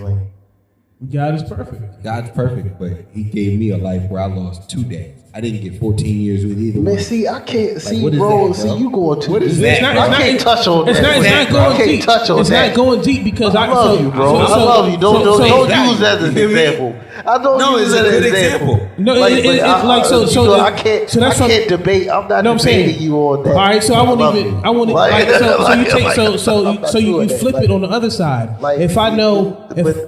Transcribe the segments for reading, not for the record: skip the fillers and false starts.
Explain. God is perfect. God's perfect, but He gave me a life where I lost 2 days. I didn't get 14 years with either Man, one. see, I can't see, what is bro. that, See, bro? you going too What is deep. that? I can't touch on It's that. not I going can't deep. touch on It's that. not going deep because I love you, bro. I love you. Don't use that as an example. I don't No, use it's that a as good an example. example. No, I can't. so that's I what- can't debate. I'm not No, I'm saying- debating you on that. All right, so I won't love even. you. I won't. Like- So you take. like- So I'm not you doing that. flip Like- it on the other side. Like, If I know,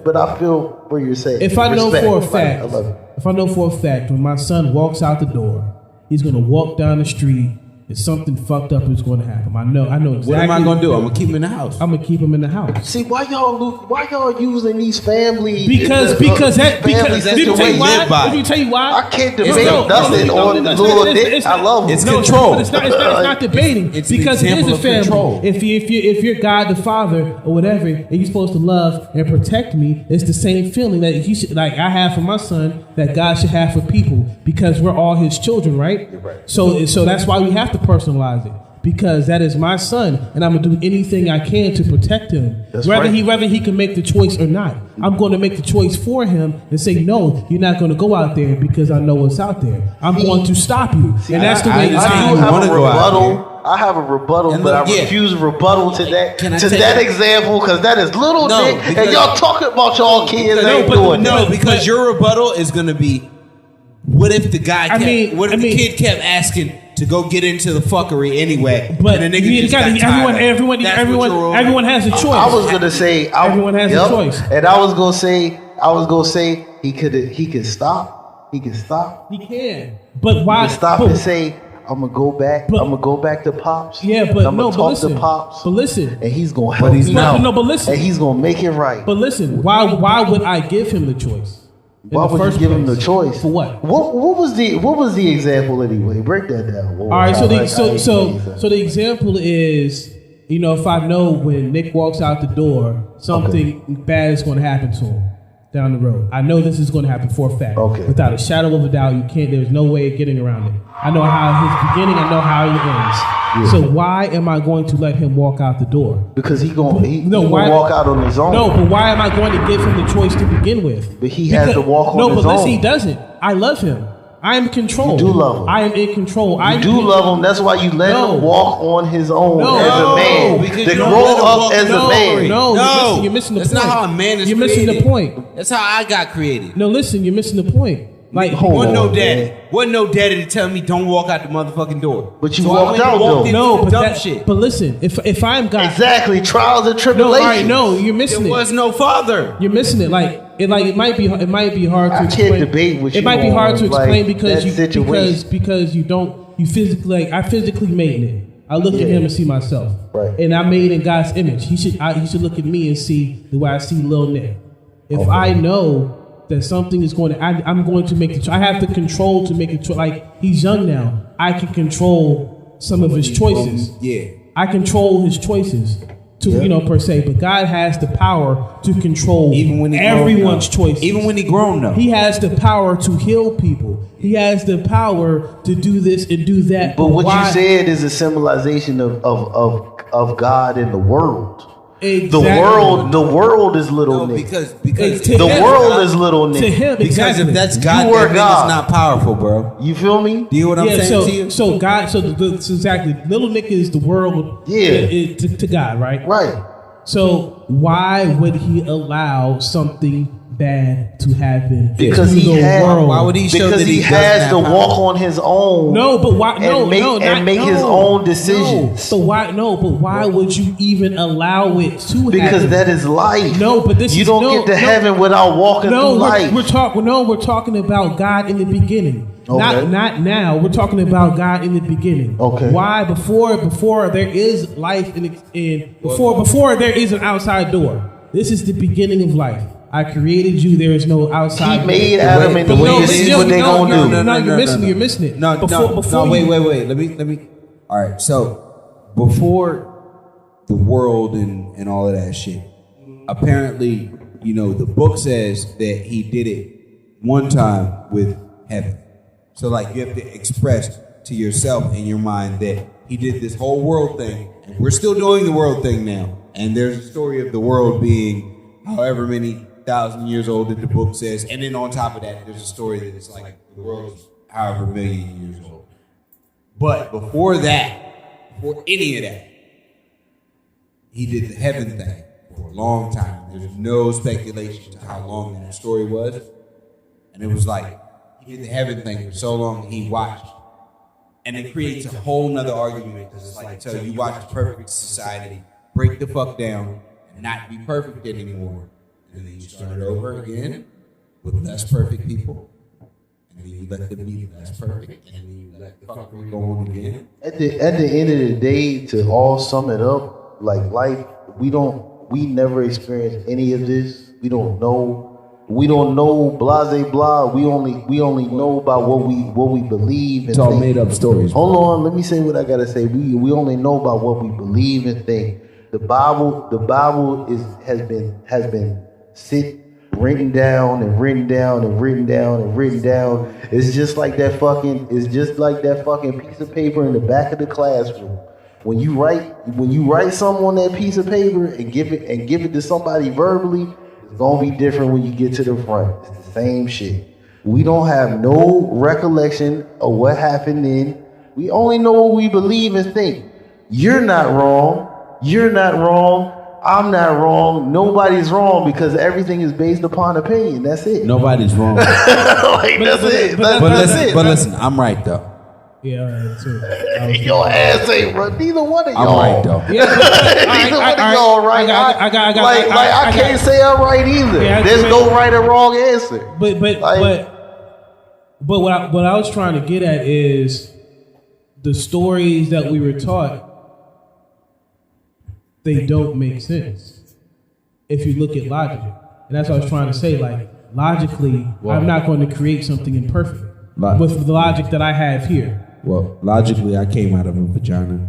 but I feel what you're saying. if I know Respect. for a Like, fact, I love you. if I know for a fact, when my son walks out the door, he's gonna walk down the street and something fucked up is going to happen. I know exactly. What am I gonna do? I'm gonna keep him in the house. I'm gonna keep him in the house. See, why y'all using these family? Because family let me tell you situations? why. live by. Let me tell you why. I can't debate No, nothing no, on no, the little it's- dick. it's- I love him. it's No, control. but it's not debating It's an because it is example a of family. control. If you're God the Father or whatever, and you're supposed to love and protect me, it's the same feeling that he should, like I have for my son, that God should have for people because we're all His children, right? You're right. So that's why we have to personalize it. Because that is my son, and I'm gonna do anything I can to protect him. That's whether right. he can make the choice or not, I'm going to make the choice for him and say, no, you're not going to go out there because I know what's out there. I'm going to stop you, and that's the way it's I I do do have wanna a go out rebuttal. I have a rebuttal, And but look, I yeah. refuse rebuttal to that Can I take that it? example because that is little No, dick, and because- y'all talking about y'all kids ain't doing No, that. because your rebuttal is gonna be, what if the guy kept, the kid kept asking to go get into the fuckery anyway? But and the nigga you just gotta- got tired. everyone has a choice. I was gonna say Everyone has a choice. and I was gonna say he could stop. He can stop. He can, but He why can stop but, and say, "I'm gonna go back. But- I'm gonna go back to Pops." Yeah, and but I'm no, gonna but talk listen, to Pops, but listen, and he's gonna help he's me not. out. No, but listen. and he's gonna make it right. But listen, why would I give him the choice? in Why the would you first give him the place? choice? For what? What was the example anyway? Break that down. All right, so the example is, if I know when Nick walks out the door, something bad is going to happen to him down the road. I know this is going to happen for a fact. Okay. Without a shadow of a doubt, you can't. There's no way of getting around it. I know how his beginning. I know how he ends. Yeah. So why am I going to let him walk out the door? because he gonna why- walk out on his own. No, but why am I going to give him the choice to begin with? But he has to walk on no, his but listen, own. he doesn't. I love him. I am in control. You do love him. I am in control. You do love him. That's why you let No. him walk on his own No. as a man. because To you don't grow let him up walk as no, a man. No, you're missing the That's point. not how a man is You're missing the created. point. That's how I got created. No, listen, you're missing the point. Like, Hold Wasn't no on, daddy. man. Wasn't no daddy to tell me don't walk out the motherfucking door. But you I walked went and out, walked though. into no, some but dumb that, shit. but listen, if I'm God, Exactly. Trials and no, tribulations. all right, no, you're missing There it. was no father. You're missing it. It might be hard to I explain. can't debate with It you might be hard to on, like, explain because that situation. because you physically I physically made it. I look at Yeah. him and see myself, Right. and I made in God's image. He should look at me and see the way I see Lil Nick. If I know that something is going to, I'm going to make the choice. I have the control to make the choice. Like, he's young now. I can control some of his choices. Yeah. I control his choices per se, but God has the power to control Even when he everyone's grown up. choices. Even when he grown though. He has the power to heal people. He has the power to do this and do that. But what why- you said is a symbolization of God in the world. Exactly. The world is little No, Nick. because To The him- world is little to Nick. him. because exactly. if that's God, You were that God. nigga's not powerful, bro. You feel me? Do you know what I'm yeah, saying to you? so God, so exactly, Little Nick is the world. Yeah. to God, right? Right. So why would he allow something bad to happen Because to he the had- world? Why would he show Because that he he has doesn't to have power? walk on his own. No, but why? No, And make- no, and not- make his no, own decisions. No. So why? No, but why would you even allow it to Because happen? that is life. No, but this you is- don't no, get to no. heaven without walking no, through life. we're talking about God in the beginning. Okay. Not now. We're talking about God in the beginning. Okay. Why before there is life before there is an outside door. This is the beginning of life. I created you. There is no outside. He made door. Adam in the way but this is still, what they gonna do. No, you're missing. You're missing it. No, before wait. you- Let me. All right. So before the world and all of that shit, apparently, the book says that he did it one time with heaven. So like you have to express to yourself in your mind that he did this whole world thing. And we're still doing the world thing now. And there's a story of the world being however many thousand years old that the book says, and then on top of that, there's a story that it's like the world's however million years old. But before that, before any of that, he did the heaven thing for a long time. There's no speculation to how long that story was, and it was like he did the heaven thing for so long that he watched. And it creates a whole nother argument because it's like, so you watch a perfect society break the fuck down and not be perfect anymore. And then you start over again with less perfect people. And then you let them be less perfect. And then you let the fuckery go on again. At the end of the day, to all sum it up, like life, we never experienced any of this. We don't know blase blah. We only know about what we believe and It's all think. made up stories. Hold on, let me say what I gotta say. We only know about what we believe and think. The Bible has been written down and written down and written down and written down. It's just like that fucking piece of paper in the back of the classroom. When you write something on that piece of paper and give it to somebody verbally, it's gonna be different when you get to the front. It's the same shit. We don't have no recollection of what happened then. We only know what we believe and think. You're not wrong. You're not wrong. I'm not wrong. Nobody's wrong because everything is based upon opinion. That's it. Nobody's wrong. Like, that's it. That's it. But listen, I'm right though. Yeah, all right, too. Your ass ain't right. Neither one of y'all. I'm right though. Yeah, Neither one of y'all right. I can't say I'm right either. Yeah, There's no right or wrong answer. But what I was trying to get at is the stories that we were taught, they don't make sense if you look at logic. And that's what I was trying to say. Like, logically, I'm not going to create something imperfect with the logic that I have here. Well, logically, I came out of a vagina,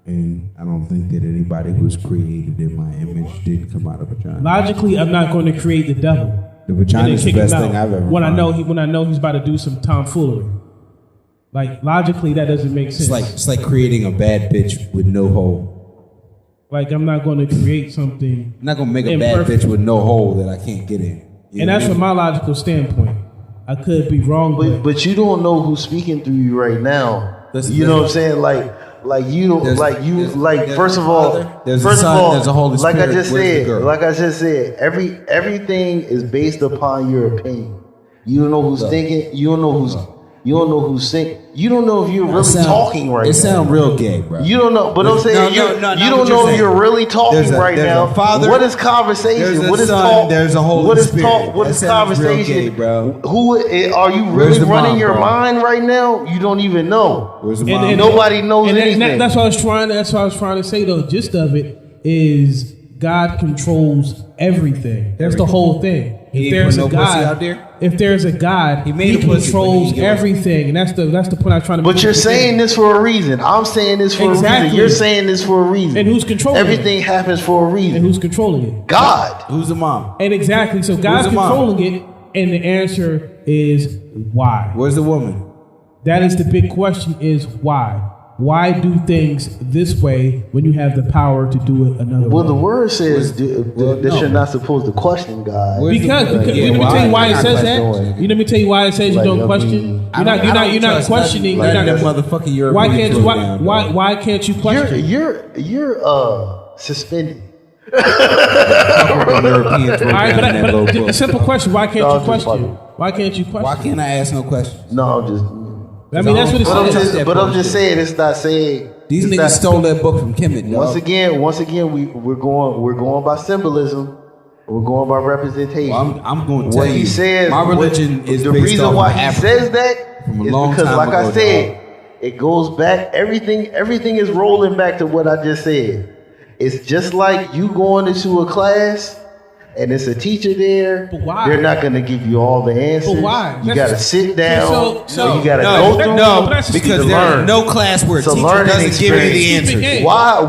and I don't think that anybody who was created in my image did come out of a vagina. Logically, I'm not going to create the devil. The vagina is the best thing I've ever when found. I know he's about to do some tomfoolery. Like, logically, that doesn't make sense. It's like creating a bad bitch with no hole. Like, I'm not going to create something. I'm not gonna make a imperfect. bad bitch with no hole that I can't get in. You And know that's what I from mean? my logical standpoint. I could be wrong, But you don't know who's speaking through you right now. Listen, you know what I'm saying? Like you don't There's- like there's first a of all, Father, there's a first Son, of all, there's a Holy like Spirit. I just Where's the girl? said, everything is based upon your opinion. You don't know who's thinking. You don't know who's thinking. You don't know if you're really talking right now. It sounds real gay, bro. You don't know, but I'm saying you don't know if you're really talking right now. There's a Father, what is conversation? there's a What is Son, talk? there's a Holy What is Spirit. talk? What That is sounds real conversation? gay, bro. Who are you Where's really the running mom, your bro? mind right now? You don't even know. Where's the And- mom? and- Nobody knows anything. That's what I was trying. That's what I was trying to say. Though, the gist of it is God controls everything. That's the whole thing. He If ain't there's put a no pussy God, out there? if there's a God, He made He a pussy, but controls he ain't everything, and that's the point I'm trying to. But make you're at the saying beginning. this for a reason. I'm saying this for a Exactly. reason. You're saying this for a reason. And who's controlling Everything happens for a reason. and who's controlling it? God. Who's the mom? And exactly, so God's the mom? controlling it, and the answer is why. Where's the woman? That is the big question: is why? Why do things this way when you have the power to do it another Well, way? the word says that no. you're not supposed to question God. Where's Because Yeah, let me well, tell you why I'm it not says that. questioning. You let me tell you why it says Like, you don't I question. mean, You're not questioning. Let You're that not. motherfucking European Why can't throw why down, why bro. why can't you question? You're suspended. Fucking Europeans throw All right, down that little but a book. simple question: why No, can't I'm you just question? fucking. Why can't you question? Why can't I ask no questions? No, I'm just. I mean, that's what it says. But I'm just saying it's not saying. These it's niggas not- stole that book from Kemet, Once dog. again, we're going by symbolism. We're going by representation. Well, I'm going to tell What you, he says, my religion is the based reason off why of he Africa. says that From a is long because, time like I ago, said, dog. it goes back. Everything is rolling back to what I just said. It's just like you going into a class and it's a teacher there. But why? They're not going to give you all the answers. But why? You That's- got to sit down. so- you got to No, go through. no, but that's because to there learn. ain't no class where a It's a teacher learning doesn't give you the experience. answers. Hey. Why?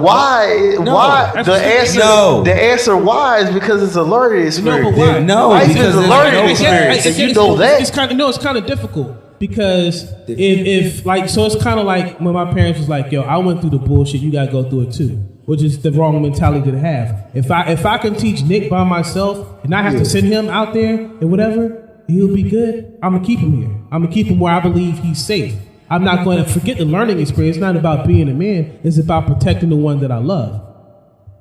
that's The what- answer? No. The answer why is because it's a learning experience. but why? No, Life because is a there's learning no experience, and you it's- know that. It's kind of difficult because if like so it's kind of like when my parents was like, "Yo, I went through the bullshit. You gotta go through it too." which is the wrong mentality to have. If I can teach Nick by myself and I have to send him out there and whatever, he'll be good. I'm gonna keep him here. I'm gonna keep him where I believe he's safe. I'm not going to forget the learning experience. It's not about being a man. It's about protecting the one that I love.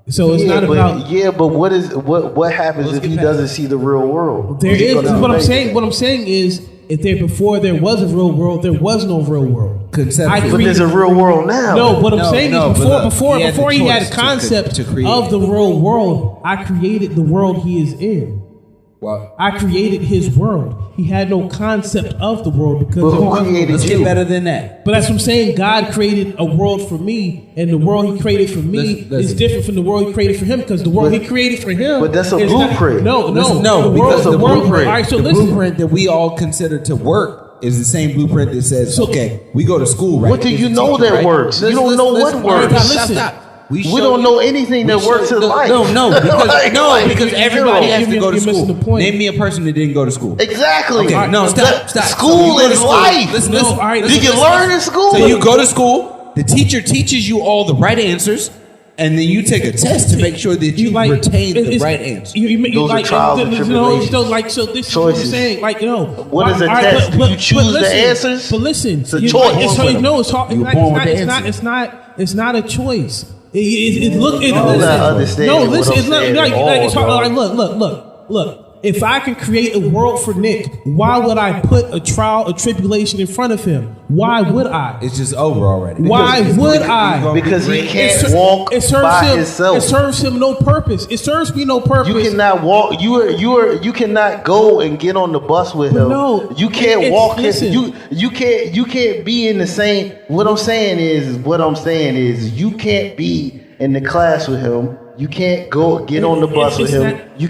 So it's not about but what happens if he doesn't see the real world? there is what I'm saying. What I'm saying is if before there was a real world, there was no real world. Conceptually. But there's a real world now. No, what I'm saying is before he had a choice concept create of the real world, I created the world he is in. Wow. I created his world. He had no concept of the world because But who created Let's you? get better than that. But that's what I'm saying. God created a world for me, and the world He created for me is different from the world He created for him. Because the world He created for him, But that's a is blueprint. No, because the blueprint. All right, so The listen. blueprint that we all consider to work is the same blueprint that says, okay, we go to school, right? What do There's you a know teacher, that right? works? You don't know what All right, works. now listen. Stop. We don't know anything that works in life. No, because everybody has to go to You're missing school. the point. Name me a person that didn't go to school. Exactly. Okay, no, stop. So School you go to is school. life. Listen, No, listen. all right, Did you listen. learn in school? So you go to school, the teacher teaches you all the right answers, and then you take a test to make sure that you retain the right answer. Those are trials and tribulations. So this is what I'm Choices. saying. What is a test? Do you choose the answers? But listen, It's a you- choice. It's hard, no, it's hard. You were born with the answer. It's not a choice. Listen. not understanding No, what listen. I'm It's not saying like at all, it's hard. bro. Like, look. If I can create a world for Nick, why would I put a trial, a tribulation in front of him? Why would I? It's just over already. Why would I? Because he can't ser- walk serves by him, himself. It serves him no purpose. It serves me no purpose. You cannot walk. You cannot go and get on the bus with But him. no, you can't it's- walk. listen. You can't be in the same. What I'm saying is you can't be in the class with him. You can't go get on the bus with It's him. You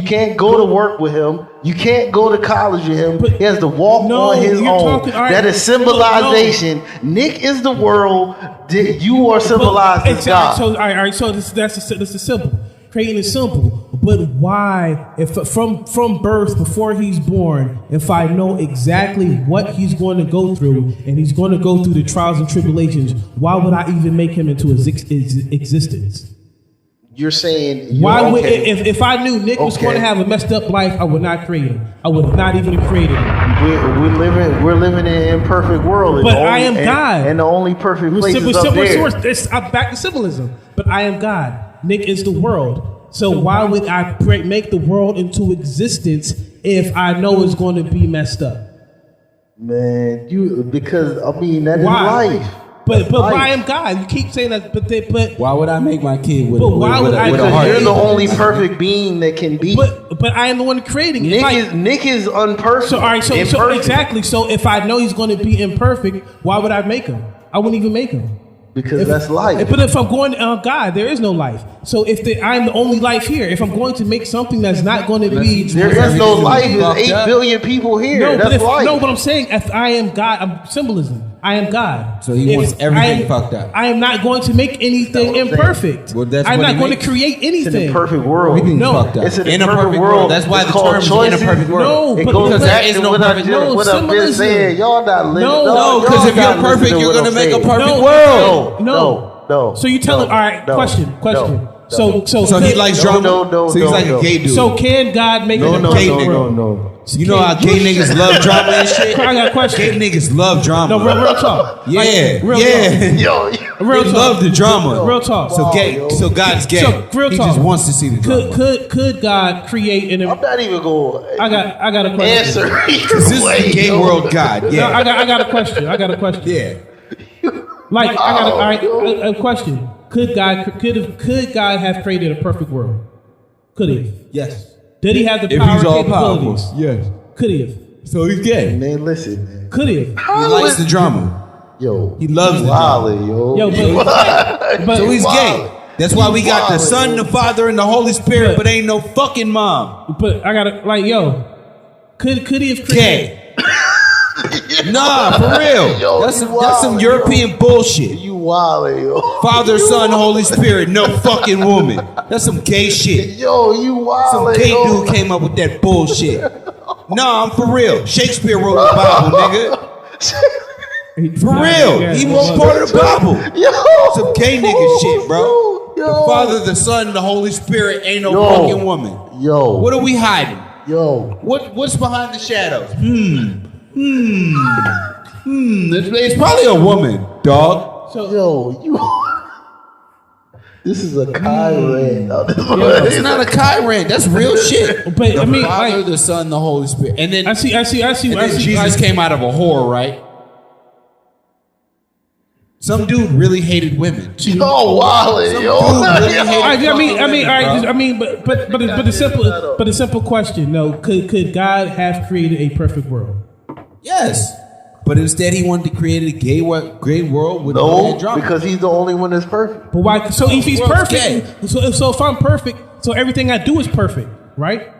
can't go to work with him. You can't go to college with him. But- He has to walk No, on his you're own. talking- all right. That is symbolization. Nick is the world. You are symbolized as God. So, all right. So that's a simple. Creating is simple. But why, if from birth, before he's born, if I know exactly what he's going to go through, and he's going to go through the trials and tribulations, why would I even make him into his existence? You're saying Why would okay. if I knew Nick was Okay. going to have a messed up life, I would not create him. I would not even have created him. We're living in an imperfect world. But I am God. And the only perfect place is up there. I'm back to symbolism. But I am God. Nick is the world. So why would I make the world into existence if I know it's going to be messed up? Man, because that is Why? life. But Life. I am God. You keep saying that, but Why would I make my kid with, But with, why with, would I- with a Because heart? you're the only perfect being that can be. but I am the one creating it. Nick is unperfect. So all right, so imperfect. exactly. So if I know he's going to be imperfect, why would I make him? I wouldn't even make him. Because that's life. But if I'm going to God, there is no life. So I'm the only life here. If I'm going to make something that's not going to be, There is no life. There's fucked 8 up. billion people here. no, That's life. no. But I'm saying, if I am God, I'm symbolism. I am God. So he wants everything fucked up. I am not going to make anything That's what I'm imperfect. saying. Well, that's I'm what not he going makes. to create It's an anything. imperfect world. Everything's No. fucked up. It's an In a imperfect perfect world. world. That's why It's the called term is in a choices. perfect world. No, It but goes because back there is to no what I perfect just world. what I've been Symbolism. saying. Y'all not listening. No, because y'all if you're not listening perfect, to you're what gonna I'm make a saying. perfect No, world. No. So you tell him, all right, question. So he likes drama. No, so he's like no. a gay dude. So can God make No, it a no, perfect no, no, world? no. you know how gay niggas love drama and shit? I got a question. Gay niggas love drama. No, real talk. Yeah, real yeah. Yo, Real They talk. love the drama. Real talk. So gay. So God's gay. So, real he talk. just wants to see the drama. Could God create an? I'm not even going I got a question. answer your This is way, the gay yo. world God. No, Yeah. I got a question. Yeah. Like I got a question. Could God have created a perfect world? Could he? Yes. Did he have the If power he's and all capabilities? powerful. Yes. Could he have? So he's gay. Man, listen, man. Could he have? He likes the drama. Yo, He loves the wildin', yo. Yo, but So he's Wildin'. gay. That's why we got the Wildin', Son, yo. the Father, and the Holy Spirit, but ain't no fucking mom. I gotta could he have created? Gay. Nah, for real. Yo, That's you some wildin', European bullshit. You wildin', yo. Father, Son, Holy Spirit, no fucking woman. That's some gay shit. Yo, you Some wildin', gay yo. dude came up with that bullshit. Nah, I'm for real. Shakespeare wrote the Bible, nigga. For real. He wrote part of the Bible. Yo. Some gay nigga shit, bro. The Father, the Son, the Holy Spirit ain't no Yo. fucking woman. Yo. What are we hiding? Yo. What's behind the shadows? It's probably a woman, dog. So Yo, you. This is a Kyrie. It's not a Kyran. That's real shit. But, the I mean, Father, like- the Son, the Holy Spirit, and then I see. and then Jesus came out of a whore, right? Some dude really hated women. Yo, Wally, yo. Dude really hated I mean, but the simple question, though, could God have created a perfect world? Yes, but instead he wanted to create a gay world with no No, drama. because he's the only one that's perfect. But why? So if he's World's perfect, so if I'm perfect, so everything I do is perfect, right?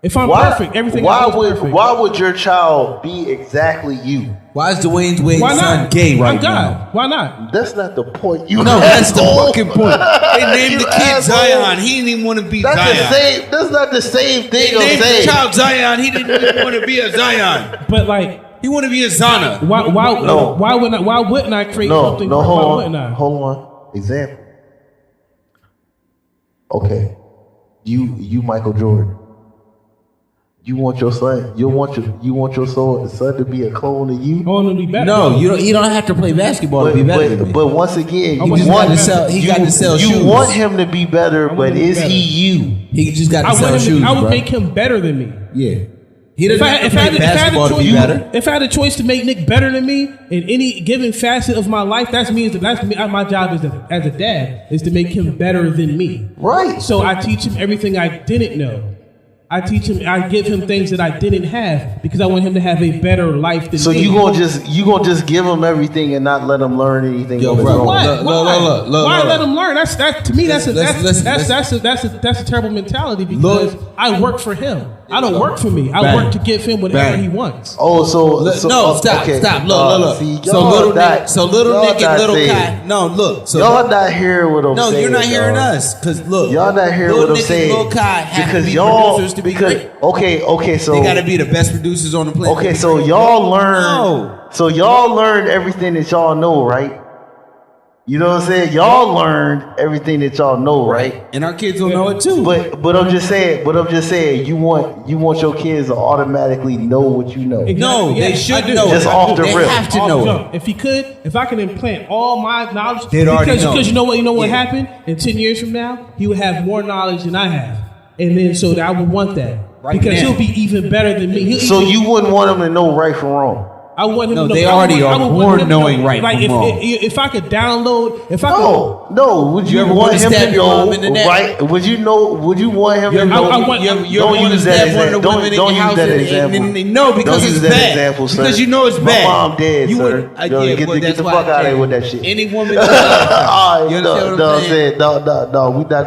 If I'm Why, perfect, everything why I do is would perfect. why would your child be exactly you? Why is Dwayne Wade's Why son not? gay right I'm God. now? Why not? That's not the point. You No, that's the asshole. fucking point. They named You the kid asshole. Zion. He didn't even want to be That's Zion. the same. That's not the same thing. They I'm named the saying. child Zion. He didn't even want to be a Zion. But like, He wanted to be a Zana. No. why wouldn't I create No, something? no, why hold wouldn't on, I? hold on. Example. Okay, you Michael Jordan. You want your son? You want your son to be a clone of you? I want him to be better. No, you don't have to play basketball to be better than me. But once again, He you just want got to sell- he got to sell you shoes. want him to be better, want but him to be is better. he you? He just got to I sell want him. shoes, I would bro. make him better than me. Yeah. He doesn't have to play basketball to be better. If I had a choice to make Nick better than me in any given facet of my life, that's me. My job as a dad is to make him better than me. Right. So I teach him everything I didn't know. I give him things that I didn't have because I want him to have a better life than So me. you gonna just give him everything and not let him learn anything Yo, on his bro, own? What? Look, Why look. let him learn? That to me. That's a terrible mentality because Look. I work for him. I don't work for me. I Bang. work to give him whatever Bang. he wants. Oh, so No, stop. okay. Look. See, So y'all little not- Nick, y'all Nick and not little saying- Kai. No, look. So Y'all not hearing what I'm no, saying. you're not hearing dog. us. Cause look, Y'all not hearing Lil what I'm Nick saying. and Lil Kai have because to be y'all producers to be because great. okay, so They got to be the best producers on the planet. okay, so y'all learn. No. So y'all learned everything that y'all know, right? You know what I'm saying? Y'all learned everything that y'all know, right? And our kids will know it too. But I'm just saying, you want your kids to automatically know what you know. No, they should I do. know. Just it. off the they rip. have to Off know jump. it. If I can implant all my knowledge, They'd already know. because you know what Yeah. happened in 10 years from now, he would have more knowledge than I have, and then so I would want that Right because now. he'll be even better than me. So you wouldn't want them to know right from wrong. I want him No, to know. they I would already want- I are would want born him to know, knowing right like from if, wrong. If I could download, if I No. Would you ever want wanna him stab to your know mom in the neck? right? Would you want him You to ever, know? I want- you ever don't want to use that stab one of the example. women in Don't your use house? that and- example. no, because Don't it's use that bad. example, sir. Because you know it's My bad. mom dead, You sir. would- Yo, yeah, get well, the that's fuck why out of I here can't. with that shit. Any woman. Alright, You understand what no, I'm saying? no, we not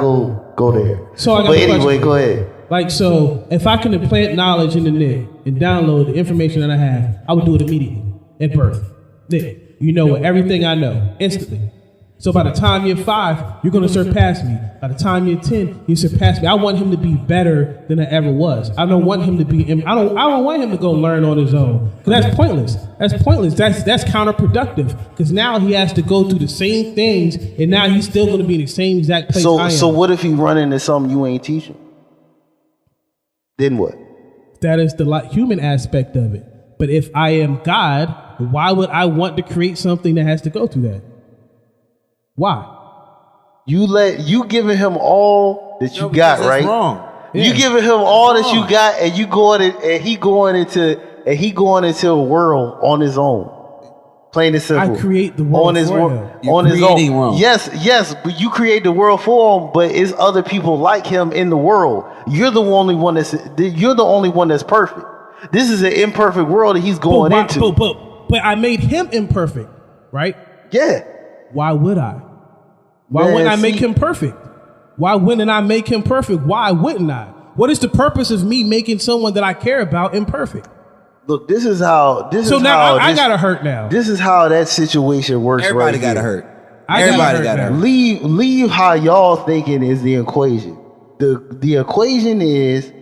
go there. So I got but a anyway, question. go ahead. Like, so if I can implant knowledge in the Nick and download the information that I have, I would do it immediately at birth. Nick, you know everything I know instantly. So by the time you're 5, you're going to surpass me. By the time you're 10, you surpass me. I want him to be better than I ever was. I don't want him to be. I don't want him to go learn on his own. 'Cause that's pointless. That's pointless. That's counterproductive. Because now he has to go through the same things, and now he's still going to be in the same exact place I am. So what if he run into something you ain't teaching? Then what? That is the human aspect of it. But if I am God, why would I want to create something that has to go through that? Why? You giving him all that you No, got, because that's right? wrong. Yeah. You giving him all that you got, and he going into a world on his own. Plain and simple. I create the world on his for wor- him. You're on his own. creating world. Yes, but you create the world for him. But it's other people like him in the world. You're the only one that's perfect. This is an imperfect world that he's going into. But I made him imperfect, right? Yeah. Why would I? Why Man, wouldn't I make see- him perfect? Why wouldn't I make him perfect? Why wouldn't I? What is the purpose of me making someone that I care about imperfect? Look, this is how. So now I gotta hurt now. This is how that situation works. Everybody right got to here. hurt. I Everybody gotta got to hurt hurt. Leave how y'all thinking is the equation. The equation is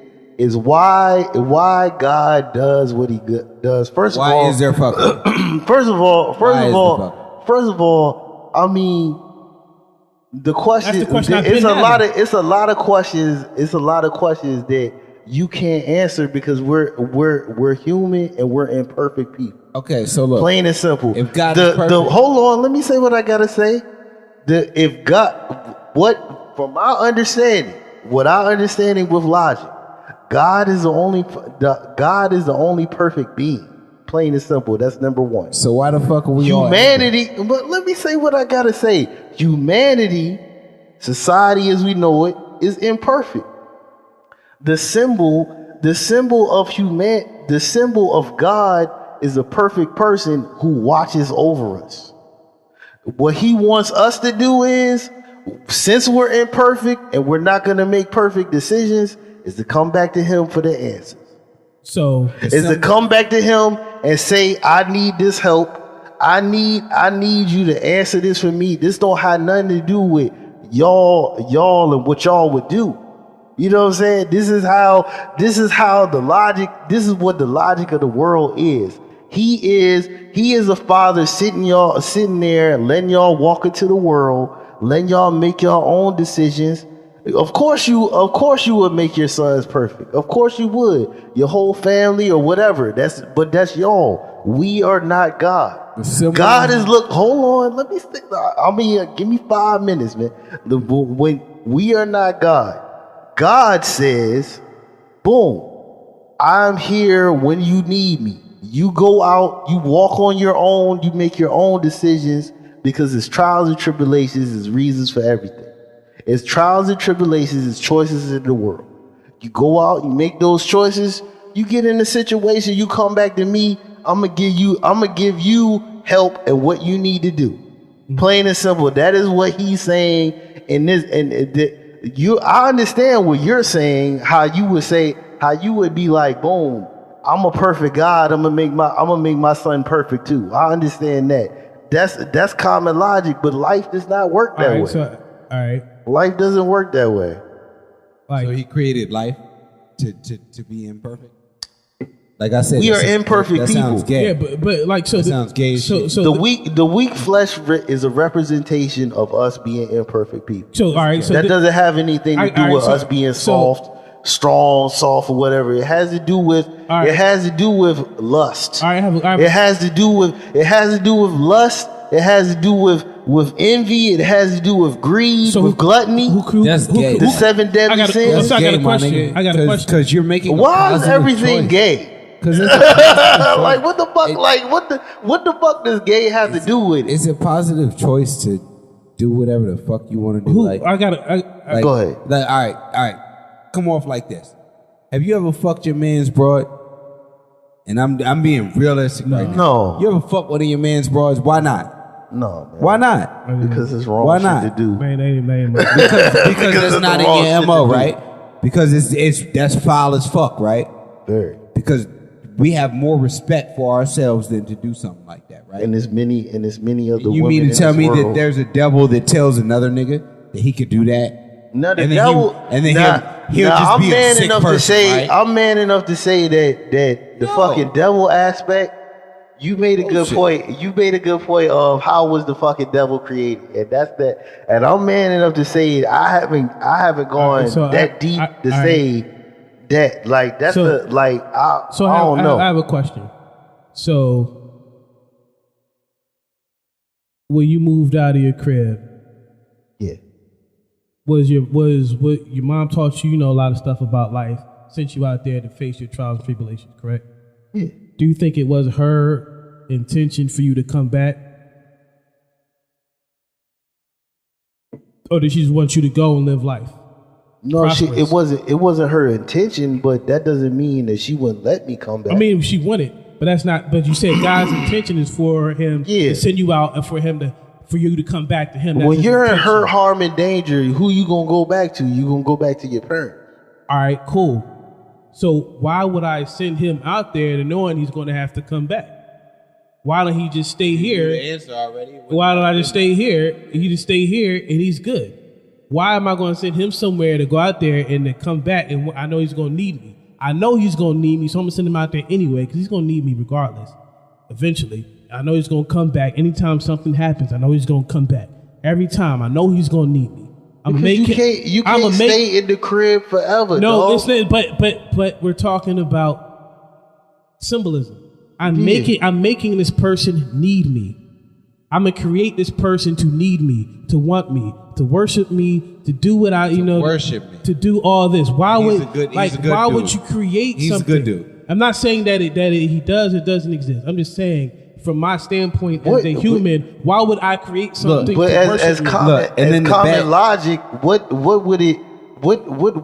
why God does what he does. First of Why all, is there fucking? first of all, Why is the fuck? I mean, The question, That's the question I've it's been a lot of having. it's a lot of questions. It's a lot of questions that you can't answer because we're human and we're imperfect people. Okay, so look. Plain and simple. If God the, is perfect. hold on, let me say what I gotta say. If God, what from my understanding, what our understanding with logic, God is the only perfect being. Plain and simple. That's number one. So why the fuck are we all Humanity, but let me say what I gotta say. Humanity, society as we know it, is imperfect. The symbol of God is a perfect person who watches over us. What he wants us to do is, since we're imperfect and we're not gonna make perfect decisions, is to come back to him for the answers. So Is to come back to him and say, I need this help. I need you to answer this for me. This don't have nothing to do with y'all and what y'all would do. You know what I'm saying? This is what the logic of the world is. He is a father sitting there, letting y'all walk into the world, letting y'all make your own decisions. Of course you would make your sons perfect. Of course you would. Your whole family or whatever. That's y'all. We are not God. God is hold on. Let me stick. Give me 5 minutes, man. When we are not God, God says, boom, I'm here when you need me. You go out, you walk on your own, you make your own decisions because it's trials and tribulations, it's reasons for everything. It's trials and tribulations, it's choices in the world. You go out, you make those choices, you get in a situation, you come back to me, I'm gonna give you help and what you need to do. Plain and simple. That is what he's saying in this. I understand what you're saying. How you would be like, boom, I'm a perfect God. I'm gonna make my son perfect too. I understand that. That's common logic, but life does not work that way. All right. Life doesn't work that way. So he created life to be imperfect. Like I said, we are imperfect that sounds people. gay. Yeah, but like so. That sounds gay. So The weak flesh is a representation of us being imperfect people. So all right. So that doesn't have anything to do with us being strong, soft, or whatever. It has to do with right. It has to do with lust. I have It has to do with lust. It has to do with envy. It has to do with greed, with gluttony. That's gay. The 7 deadly sins. I got a question. Because you're making. Why is everything gay? Because like what the fuck? What the fuck does gay have to do with it? It's a positive choice to do whatever the fuck you want to do. Go ahead. Like, all right. Come off like this. Have you ever fucked your man's broad? And I'm being realistic right now. No. You ever fuck one of your man's broads? Why not? No, man. Why not? Because it's wrong Why shit not? to do. Man, ain't Because that's not in wrong your shit MO, to do. right? Because that's foul as fuck, right? Very. Because we have more respect for ourselves than to do something like that, right? And there's many of the You women mean to in tell this me that world. there's a devil that tells another nigga that he could do that? No, the And then devil. he'll just I'm be a man sick enough person, to say. right? I'm man enough to say that the fucking devil aspect. You made a good point. You made a good point of how was the fucking devil created, and that's that. And I'm man enough to say I haven't gone deep to say that. Like that's I don't know. I have a question. So, when you moved out of your crib, Yeah. was what your mom taught you? You know a lot of stuff about life. Sent you out there to face your trials and tribulations, correct? Yeah. Do you think it was her intention for you to come back? Or did she just want you to go and live life? No, Prosperous. it wasn't her intention, but that doesn't mean that she wouldn't let me come back. I mean, she wanted, but that's not. But you said God's intention is for him to send you out and for you to come back to him. That's when his you're in intention. hurt, harm, and danger, who you gonna go back to? You gonna go back to your parents. All right, cool. So why would I send him out there to knowing he's going to have to come back? Why don't he just stay here? The answer already. Why don't I just stay here? He just stay here and he's good. Why am I going to send him somewhere to go out there and to come back? And I know he's going to need me. I know he's going to need me, so I'm going to send him out there anyway because he's going to need me regardless. Eventually, I know he's going to come back. Anytime something happens, I know he's going to come back. every time. I know he's gonna need me. I'm Because making. you can't stay in the crib forever. No, dog. it's not, but we're talking about symbolism. I'm making this person need me. I'm gonna create this person to need me, to want me, to worship me, to do what I, worship me. to do all this. Why He's would a good why dude. would you create He's a something? good dude. I'm not saying that he does or doesn't exist. I'm just saying from my standpoint as a human, why would I create something? But to as worship me? common, Look, and as then the common back- logic, what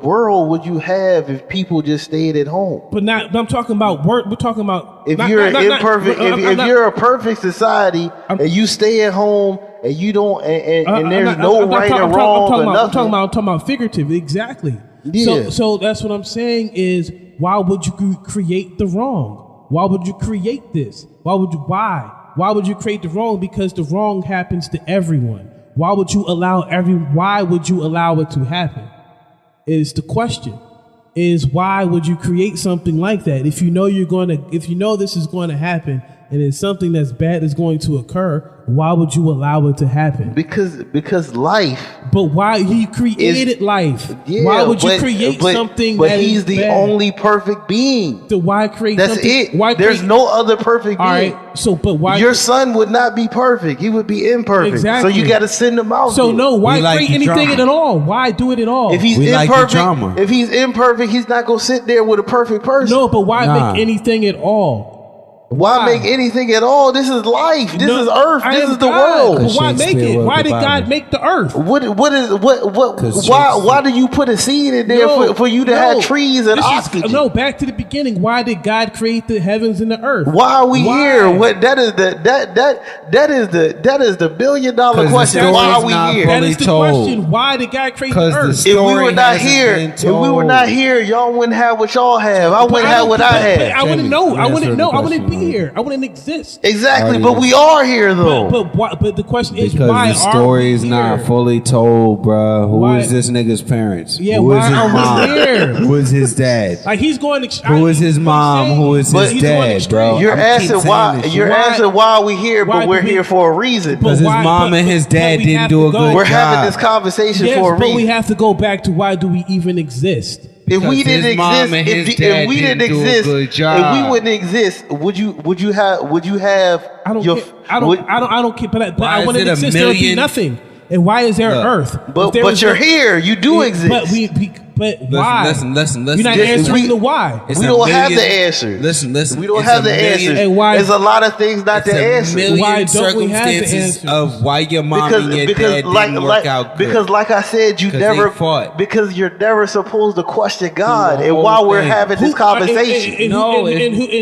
world would you have if people just stayed at home? But I'm talking about work. We're talking about If not- you're not- an not- imperfect, I'm if not- you're a perfect society and you stay at home and you don't, and there's no right or wrong or nothing. I'm talking about figurative, exactly. Yeah. So that's what I'm saying is, why would you create the wrong? Why would you create this? Why would you create the wrong? Because the wrong happens to everyone. Why would you allow it to happen? Is the question. Is why would you create something like that if you know this is going to happen and it's something that's bad is going to occur? Why would you allow it to happen? Because life. But why he created life? Yeah, why would you create something? But that he's is the bad? only perfect being. So why create? That's something? it. Why There's create, no other perfect All being. right. So, but why? Your son would not be perfect. He would be imperfect. Exactly. So you got to send him out. So there. no. Why We like create the anything drama. at all? Why do it at all? If he's We like the imperfect, drama. if he's imperfect, he's not gonna sit there with a perfect person. no, but why Nah. make anything at all? Why make anything at all? This is life. This No, is Earth. I This am is the God. world. But why make Shakespeare it? wrote Why the did Bible. God make the earth? What? 'Cause Why? Shakespeare- Why do you put a seed in there for you to have trees and oxygen? Back to the beginning. Why did God create the heavens and the earth? Why are we Why? here? What? That is the $1 billion 'Cause the question. story's Why are we not here? That fully is the told. question. Why did God create the 'Cause the earth? If we story were not hasn't here, been if we were told. not here, y'all wouldn't have what y'all have. I But wouldn't have what I but had. I wouldn't Jamie, know. let I me wouldn't answer know. the I wouldn't be question, here. I wouldn't exist. Exactly, Already but is. we are here though. But the question is Because why the story are is we not here? fully told, bruh. Who Why- is this nigga's parents? Yeah, Who is why his are we mom? here? Who is his dad? Like he's going to. Who is his mom? Who is his he's going dad, extreme. bro? You're I'm keep asking saying why. this shit. You're Why- asking why we here, why but we're do we- here for a reason. Because his why- mom and his dad we didn't have do to a go- good We're job. having this conversation Yes, for a but reason. we have to go back to why do we even exist? If we Because didn't his mom exist, and his if dad we didn't didn't do a exist, good if job. we wouldn't exist, would you have? I don't. your- Care. I don't care. But Why I is want it to a exist. There would be million- nothing. And why is there Look, Earth? But If there but was you're no- here. You do exist. But why? Listen. You're not Just- answering we- the why. It's we a don't have million- the answer. Listen. We don't It's have a the million- answers. And why- There's a lot of things not It's to a answer. million Why don't we have the circumstances answers? of why your mom and your dad didn't work out good. Because like I said, you 'Cause never they fought. because you're never supposed to question God. The And whole while we're thing. having this conversation, And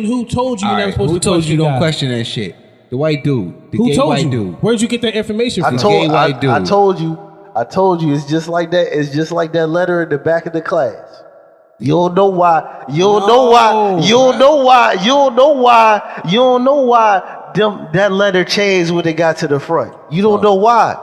who told you you're All never right, supposed who to told question you don't God? question that shit? The white dude. The Who gay told white you? dude. Where'd you get that information I from? gay white dude. I told you. It's just like that. It's just like that letter in the back of the class. You don't know why. You don't know why. You don't know why. You don't know why. You don't know why that letter changed when it got to the front. You don't know why.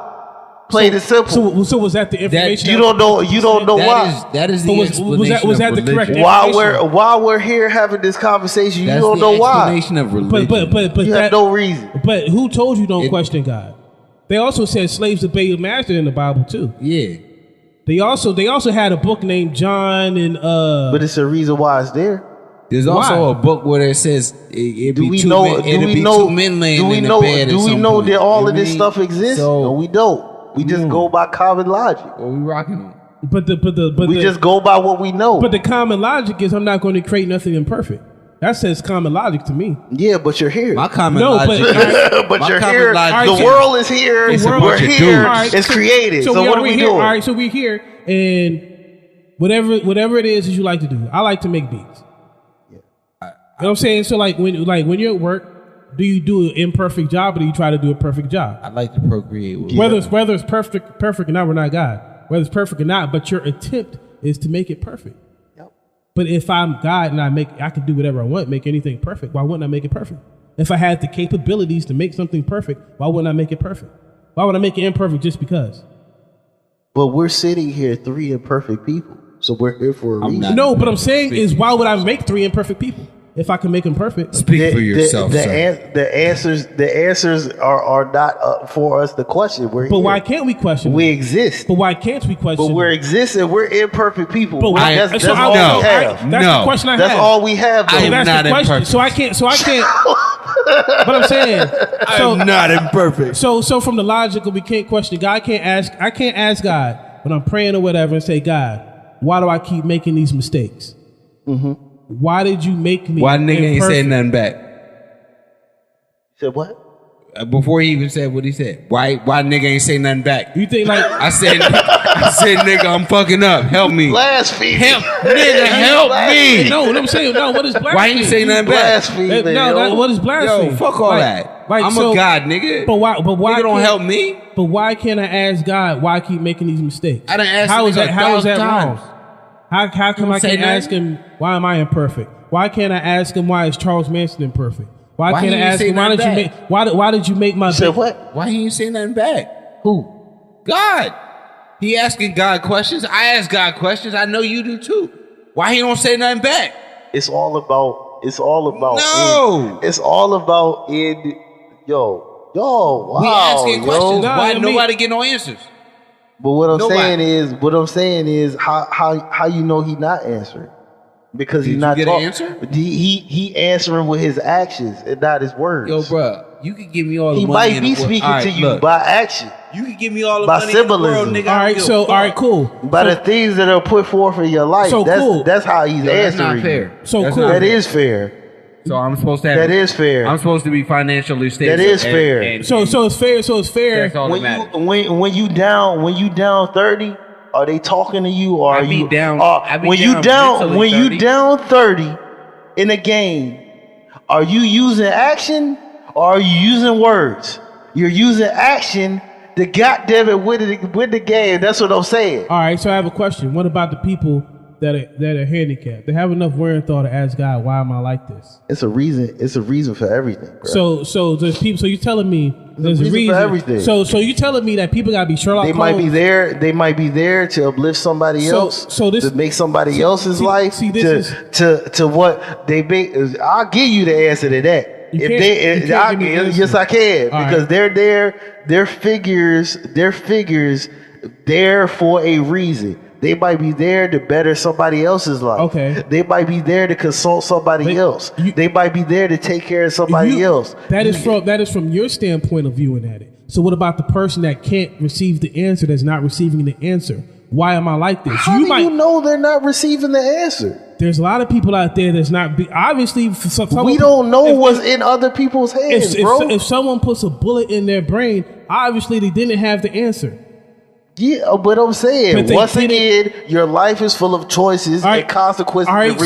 Plain and simple. So was that the information? You don't know. You don't know why. That is So the was explanation that of the correct religion. While we're here having this conversation, That's you don't the know why. explanation of religion. But You that, have no reason. But who told you don't It- question God? They also said slaves obey your master in the Bible too. Yeah. They also had a book named John and But it's a reason why it's there. There's also Why? a book where it says it Do be we two know? men, Do it'll we be know? two men laying Do we in know? the bed at Do we some know point. that all You of this mean? stuff exists? So- No, we don't. We just go by common logic. What we rocking on? We just go by what we know. But the common logic is I'm not going to create nothing imperfect. That says common logic to me. Yeah, but you're here. My common No, logic. But my you're common here. logic The world is here. It's a We're bunch of here. dudes. All right, It's created. So what are we here, doing? All right, so we're here, and whatever it is that you like to do, I like to make beats. You know what I'm saying? So like when you're at work, do you do an imperfect job or do you try to do a perfect job? I like to procreate with. Whether it's perfect or not, we're not God. Whether it's perfect or not, but your attempt is to make it perfect. Yep. But if I'm God and I can do whatever I want, make anything perfect, why wouldn't I make it perfect? If I had the capabilities to make something perfect, why wouldn't I make it perfect? Why would I make it imperfect just because? But we're sitting here, 3 imperfect people. So we're here for a reason. not- No, but I'm saying is why would I make 3 imperfect people? if I can make him perfect. Speak for yourself, sir. The answers are not for us to question. We're But here. why can't we question? We it? exist? But why can't we question? But we're it? existing. We're imperfect people. But why? That's so all I- we I- have. That's No. the question I That's have. all we have. Though. I am That's not the question. imperfect. So I can't. But I'm saying. So, I'm not imperfect. So from the logical, we can't question God. I can't ask God when I'm praying or whatever and say, God, why do I keep making these mistakes? Mm-hmm. Why did you make me? Why nigga ain't imperfect? saying nothing back? Said what? Before he even said what he said. Why nigga ain't say nothing back? You think like I said nigga, I'm fucking up. Help me. Blasphemy. Nigga, help me. no? What I'm saying, no. What is blasphemy? Why ain't you say nothing back? Blasphemy. No, what is blasphemy? Yo, fuck all that. I'm a god, nigga. But why? Nigga don't can't- help me. But why can't I ask God why I keep making these mistakes? I done asked How him is that? a How is that thousand wrong? times. How come You I say can't nothing? ask him why am I imperfect? Why can't I ask him why is Charles Manson imperfect? Why Why can't he I ain't ask say him why did nothing you back? make why did you make my Said what? Why he ain't say nothing back? Who? God. He asking God questions. I ask God questions. I know you do too. Why he don't say nothing back? It's all about. No. It's all about in. Yo. Wow. We asking yo. questions. Nah, Why I mean- nobody get no answers? But what I'm Nobody. saying is, how you know he not answering? Because Did he's you not get an talk- answer? He answering with his actions and not his words. Yo, bro, you can give me all the he money might in be the world. speaking All right, to you look, by action, you can give me all the by money in the world, symbolism. nigga. All I right, don't so give a all right, fuck. cool. by the things that are put forth in your life. So cool. That's how he's Yo, that's answering. not fair. You. So That's cool. not That fair. is fair. So I'm supposed to have. That is fair. I'm supposed to be financially stable. That is fair. So it's fair. So it's fair. That's all that matters. When you down 30, are they talking to you or I are be you down- or I be when down you down mentally when 30. you down 30 in a game, are you using action or are you using words? You're using action to goddamn it with the game. That's what I'm saying. All right, so I have a question. What about the people that are handicapped? They have enough wherewithal to ask God, why am I like this? It's a reason for everything, bro. So there's people. So you're telling me there's a reason reason for everything. So you're telling me that people gotta be Sherlock They Holmes. might be there to uplift somebody So- else, so this- to make somebody see- else's see- life, see, this to what they make. I'll give you the answer to that. You can't give me the answer. Yes, I can, All because right. they're there. They're figures there for a reason. They might be there to better somebody else's life. Okay. They might be there to consult somebody But else. you- They might be there to take care of somebody You- else. That is from your standpoint of viewing at it. So what about the person that can't receive the answer, that's not receiving the answer? Why am I like this? How do you know they're not receiving the answer? There's a lot of people out there that's not obviously. For some, We don't know what's in other people's hands, bro. If someone puts a bullet in their brain, obviously they didn't have the answer. Yeah, but I'm saying, But they once didn't- again, your life is full of choices All right. and consequences. All right, and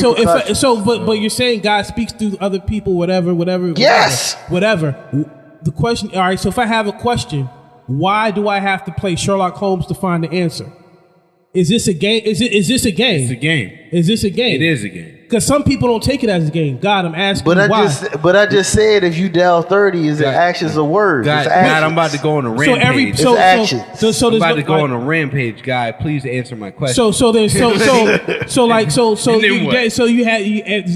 so repercussions. but you're saying God speaks through other people, whatever. Yes. whatever. The question. All right, so if I have a question, why do I have to play Sherlock Holmes to find the answer? Is this a game? Is this a game? It's a game. Is this a game? It is a game. Because some people don't take it as a game. God, I'm asking But you why. I just said, if you down 30, is it God- actions or words? God, It's God, actions. I'm about to go on a so rampage. every It's so actions. so I'm there's about no, to go like, on a rampage, God. Please answer my question. So there's so And then you what? so you had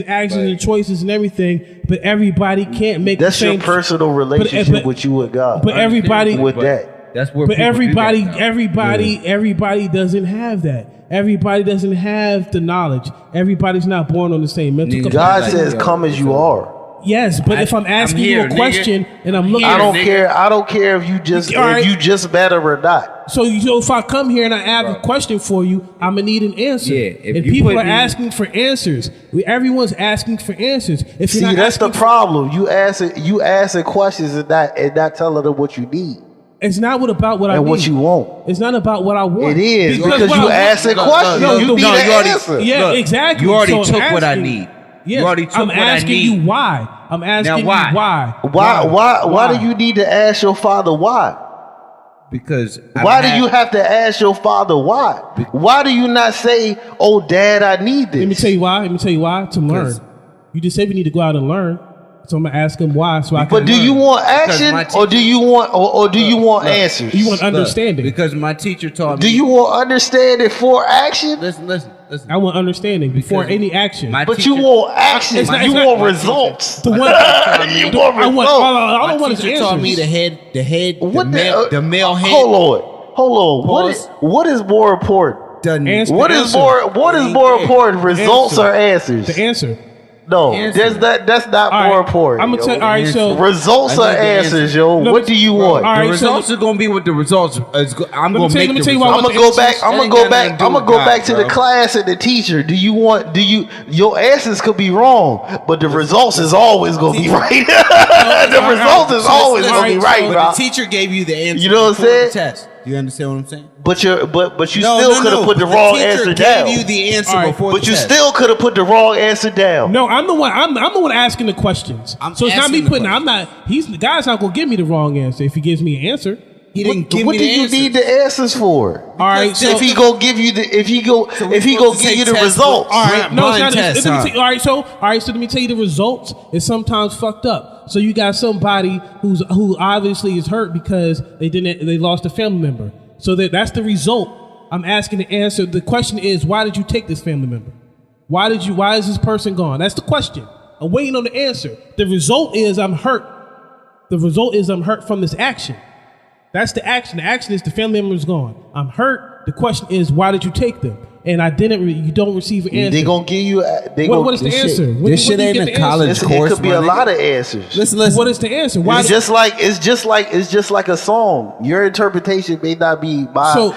actions and choices and everything, but everybody can't make That's the same. your personal relationship but- with you and God. but everybody- with But that. That's where. But people do everybody, that now. everybody doesn't have that. Everybody doesn't have the knowledge. Everybody's not born on the same mental Nigga, capacity. God Like, says, yo, "Come as you are." Yes, but if I'm asking here, you a nigga. question and I'm looking, I don't nigga. care. I don't care if you just All right. if you just better or not. so if I come here and I have a question for you, I'm gonna need an answer. Yeah, if and you people put are me- asking for answers. Everyone's asking for answers. If you're See, not that's the asking problem. You asking questions and not telling them what you need It's not about what I and need. what you want. It's not about what I want. It is because what I you want- asking Look, questions. no, you no, need no, an you already- answer. Yeah, exactly. You already So I'm took what I asking- need. Yes, You already took I'm what I asking need. you why. I'm asking why? you why. Why do you need to ask your father why? Because Why do you have to ask your father why? Why do you not say, "Oh, Dad, I need this"? Let me tell you why. To learn. Because- You just said we need to go out and learn. So I'm gonna ask him why. So I can. But do learn. you want action my or do you want or do you want answers? You want understanding? Because my teacher taught me. Do you want understanding for action? Listen. listen. I want understanding before Because any action. my But teacher- you want action. It's not- You it's not- want results. The one, You want I want. results. All I My want is teacher answers. taught me the What male head. Hold on. Pause. What is more important? Doesn't- Answer. What is more important? Results or answers? The answer. No, Answer. that's not All more right, important. I'm gonna yo. tell. All right, so Results I or need the answers, answer. yo. No, What do you want? all right, The results are gonna be what the results. I'm me gonna tell you- make let me the tell you why I I'm want gonna the go back. answers. I'm That gonna ain't go got back. nothing to I'm do gonna with go God, back to the bro. class and the teacher. Your answers could be wrong, but the results is always gonna be right. The results is always gonna be right, But bro. the teacher gave you the answer. You know what I'm before the saying? test. Do you understand what I'm saying? But you still could have put the wrong answer The teacher down. gave you the answer All right, before But the you test. still could have put the wrong answer down. no, I'm the one. I'm the one asking the questions. I'm So it's not me asking the putting. I'm not. The guy's not gonna give me the wrong answer if he gives me an answer. He didn't give What me do the you answer. need the answers for? All right, so If he go give you the, if he go So we give supposed to you take the tests results. all right, no, it's blind not. test, Let me huh? tell- all right, so let me tell you the results is sometimes fucked up. So you got somebody who obviously is hurt because they lost a family member. So that's the result. I'm asking the answer. The question is, why did you take this family member? Why is this person gone? That's the question. I'm waiting on the answer. The result is I'm hurt. The result is I'm hurt from this action. That's the action. The action is the family member is gone. I'm hurt. The question is, why did you take them? And I didn't. You don't receive an answer. They gonna give you. What is the answer? This shit do you ain't get a the answer? college It course. could be my a nigga. lot of answers. Listen. What is the answer? Why? It's just like a song. Your interpretation may not be my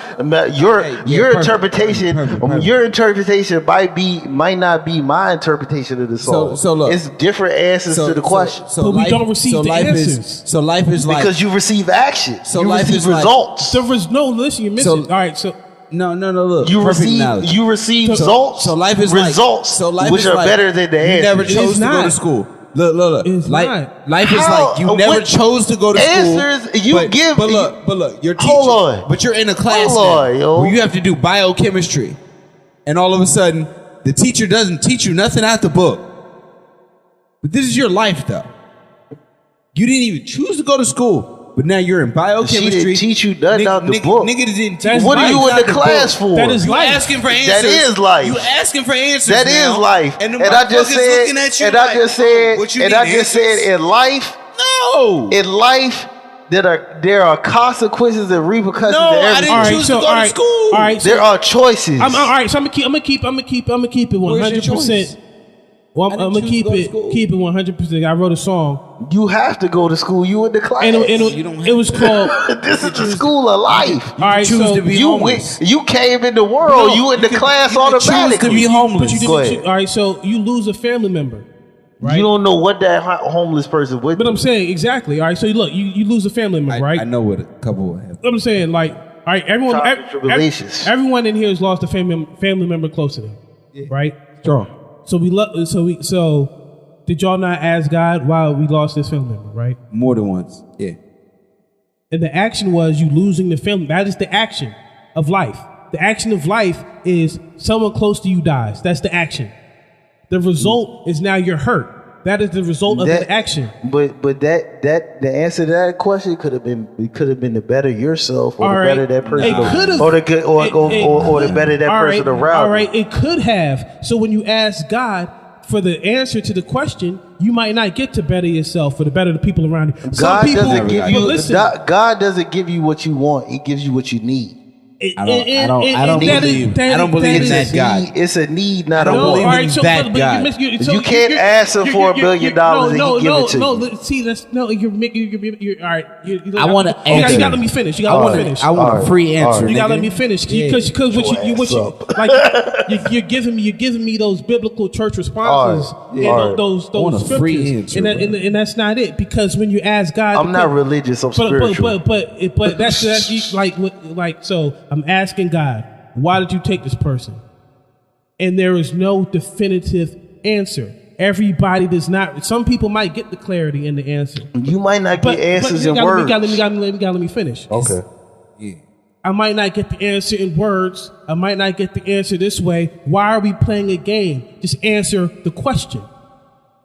your perfect, interpretation. perfect. Your interpretation might not be my interpretation of the song. So look. it's different answers to the question But we don't receive the answers. So life is like because you receive action. So you life receive is like- results. No, listen, you're missing. So- All right, so no. Look, you perfect receive analogy. results. So life is results, like, so life which is are like, better than the you answers. never chose to go not. to school. Look. It's Life is How? like you never What chose to go to school. answers you but, give- But look, your teacher. Hold on. But you're in a class Hold on, now yo. where you have to do biochemistry, and all of a sudden the teacher doesn't teach you nothing out the book. But this is your life, though. You didn't even choose to go to school, but now you're in biochemistry. She didn't teach you nothing out the book. Nigga didn't teach That's you What are life, you in out the class book. for? that is You life. asking for answers. That is life. You asking for answers. That now, is life. And, the And I just motherfuckers said, looking at you and like, I just said, what you and need I just answers? said, in life, there are consequences and repercussions No, to I everything. didn't All right, choose so to go all to right, school. all right. So There are choices. all right. So I'm gonna keep it 100%. Well, I'm didn't gonna choose to go to school. keep it 100%. I wrote a song, You have to go to school. You in the class. and You don't it was called. This is the school of life. All right, choose so to be homeless. You came in the world. No, you in the class you can choose automatically. to be homeless. But you Go didn't. ahead. All right, so you lose a family member, right? You don't know what that homeless person would But do. I'm saying exactly. All right, so look, you lose a family member, right? I know what a couple have. I'm saying like, all right, everyone, Trials and tribulations. everyone in here has lost a family member close to them, right? Strong. So did y'all not ask God why we lost this family member, right? More than once. Yeah. And the action was you losing the family. That is the action of life. The action of life is someone close to you dies. That's the action. The result is now you're hurt. That is the result of the action. But the answer to that question could have been to better yourself or All to right. better that person It could've- or to better that all person right, around. all you. right, it could have. So when you ask God for the answer to the question, you might not get to better yourself or to better the people around you. God doesn't give but you. listen, God doesn't give you what you want. He gives you what you need. I don't believe in that God. It's a need, not a No, all want. right, so, that God. You can't ask him for $1 billion and he give it to you. See, that's no. You're all right. I wanna You answer. gotta let me finish. You gotta All let me right. finish. I want Alright, a free answer. alright. You gotta nigga. let me finish Yeah. because you're giving me those biblical church responses Alright, and alright. those I want a free scriptures, answer, and that's not it. Because when you ask God, I'm not religious. I'm spiritual. but that's like so. I'm asking God, why did you take this person? And there is no definitive answer. Everybody does not. Some people might get the clarity in the answer. You might not But get answers you in gotta- words. You gotta let me finish. Okay. Yeah. I might not get the answer in words. I might not get the answer this way. Why are we playing a game? Just answer the question.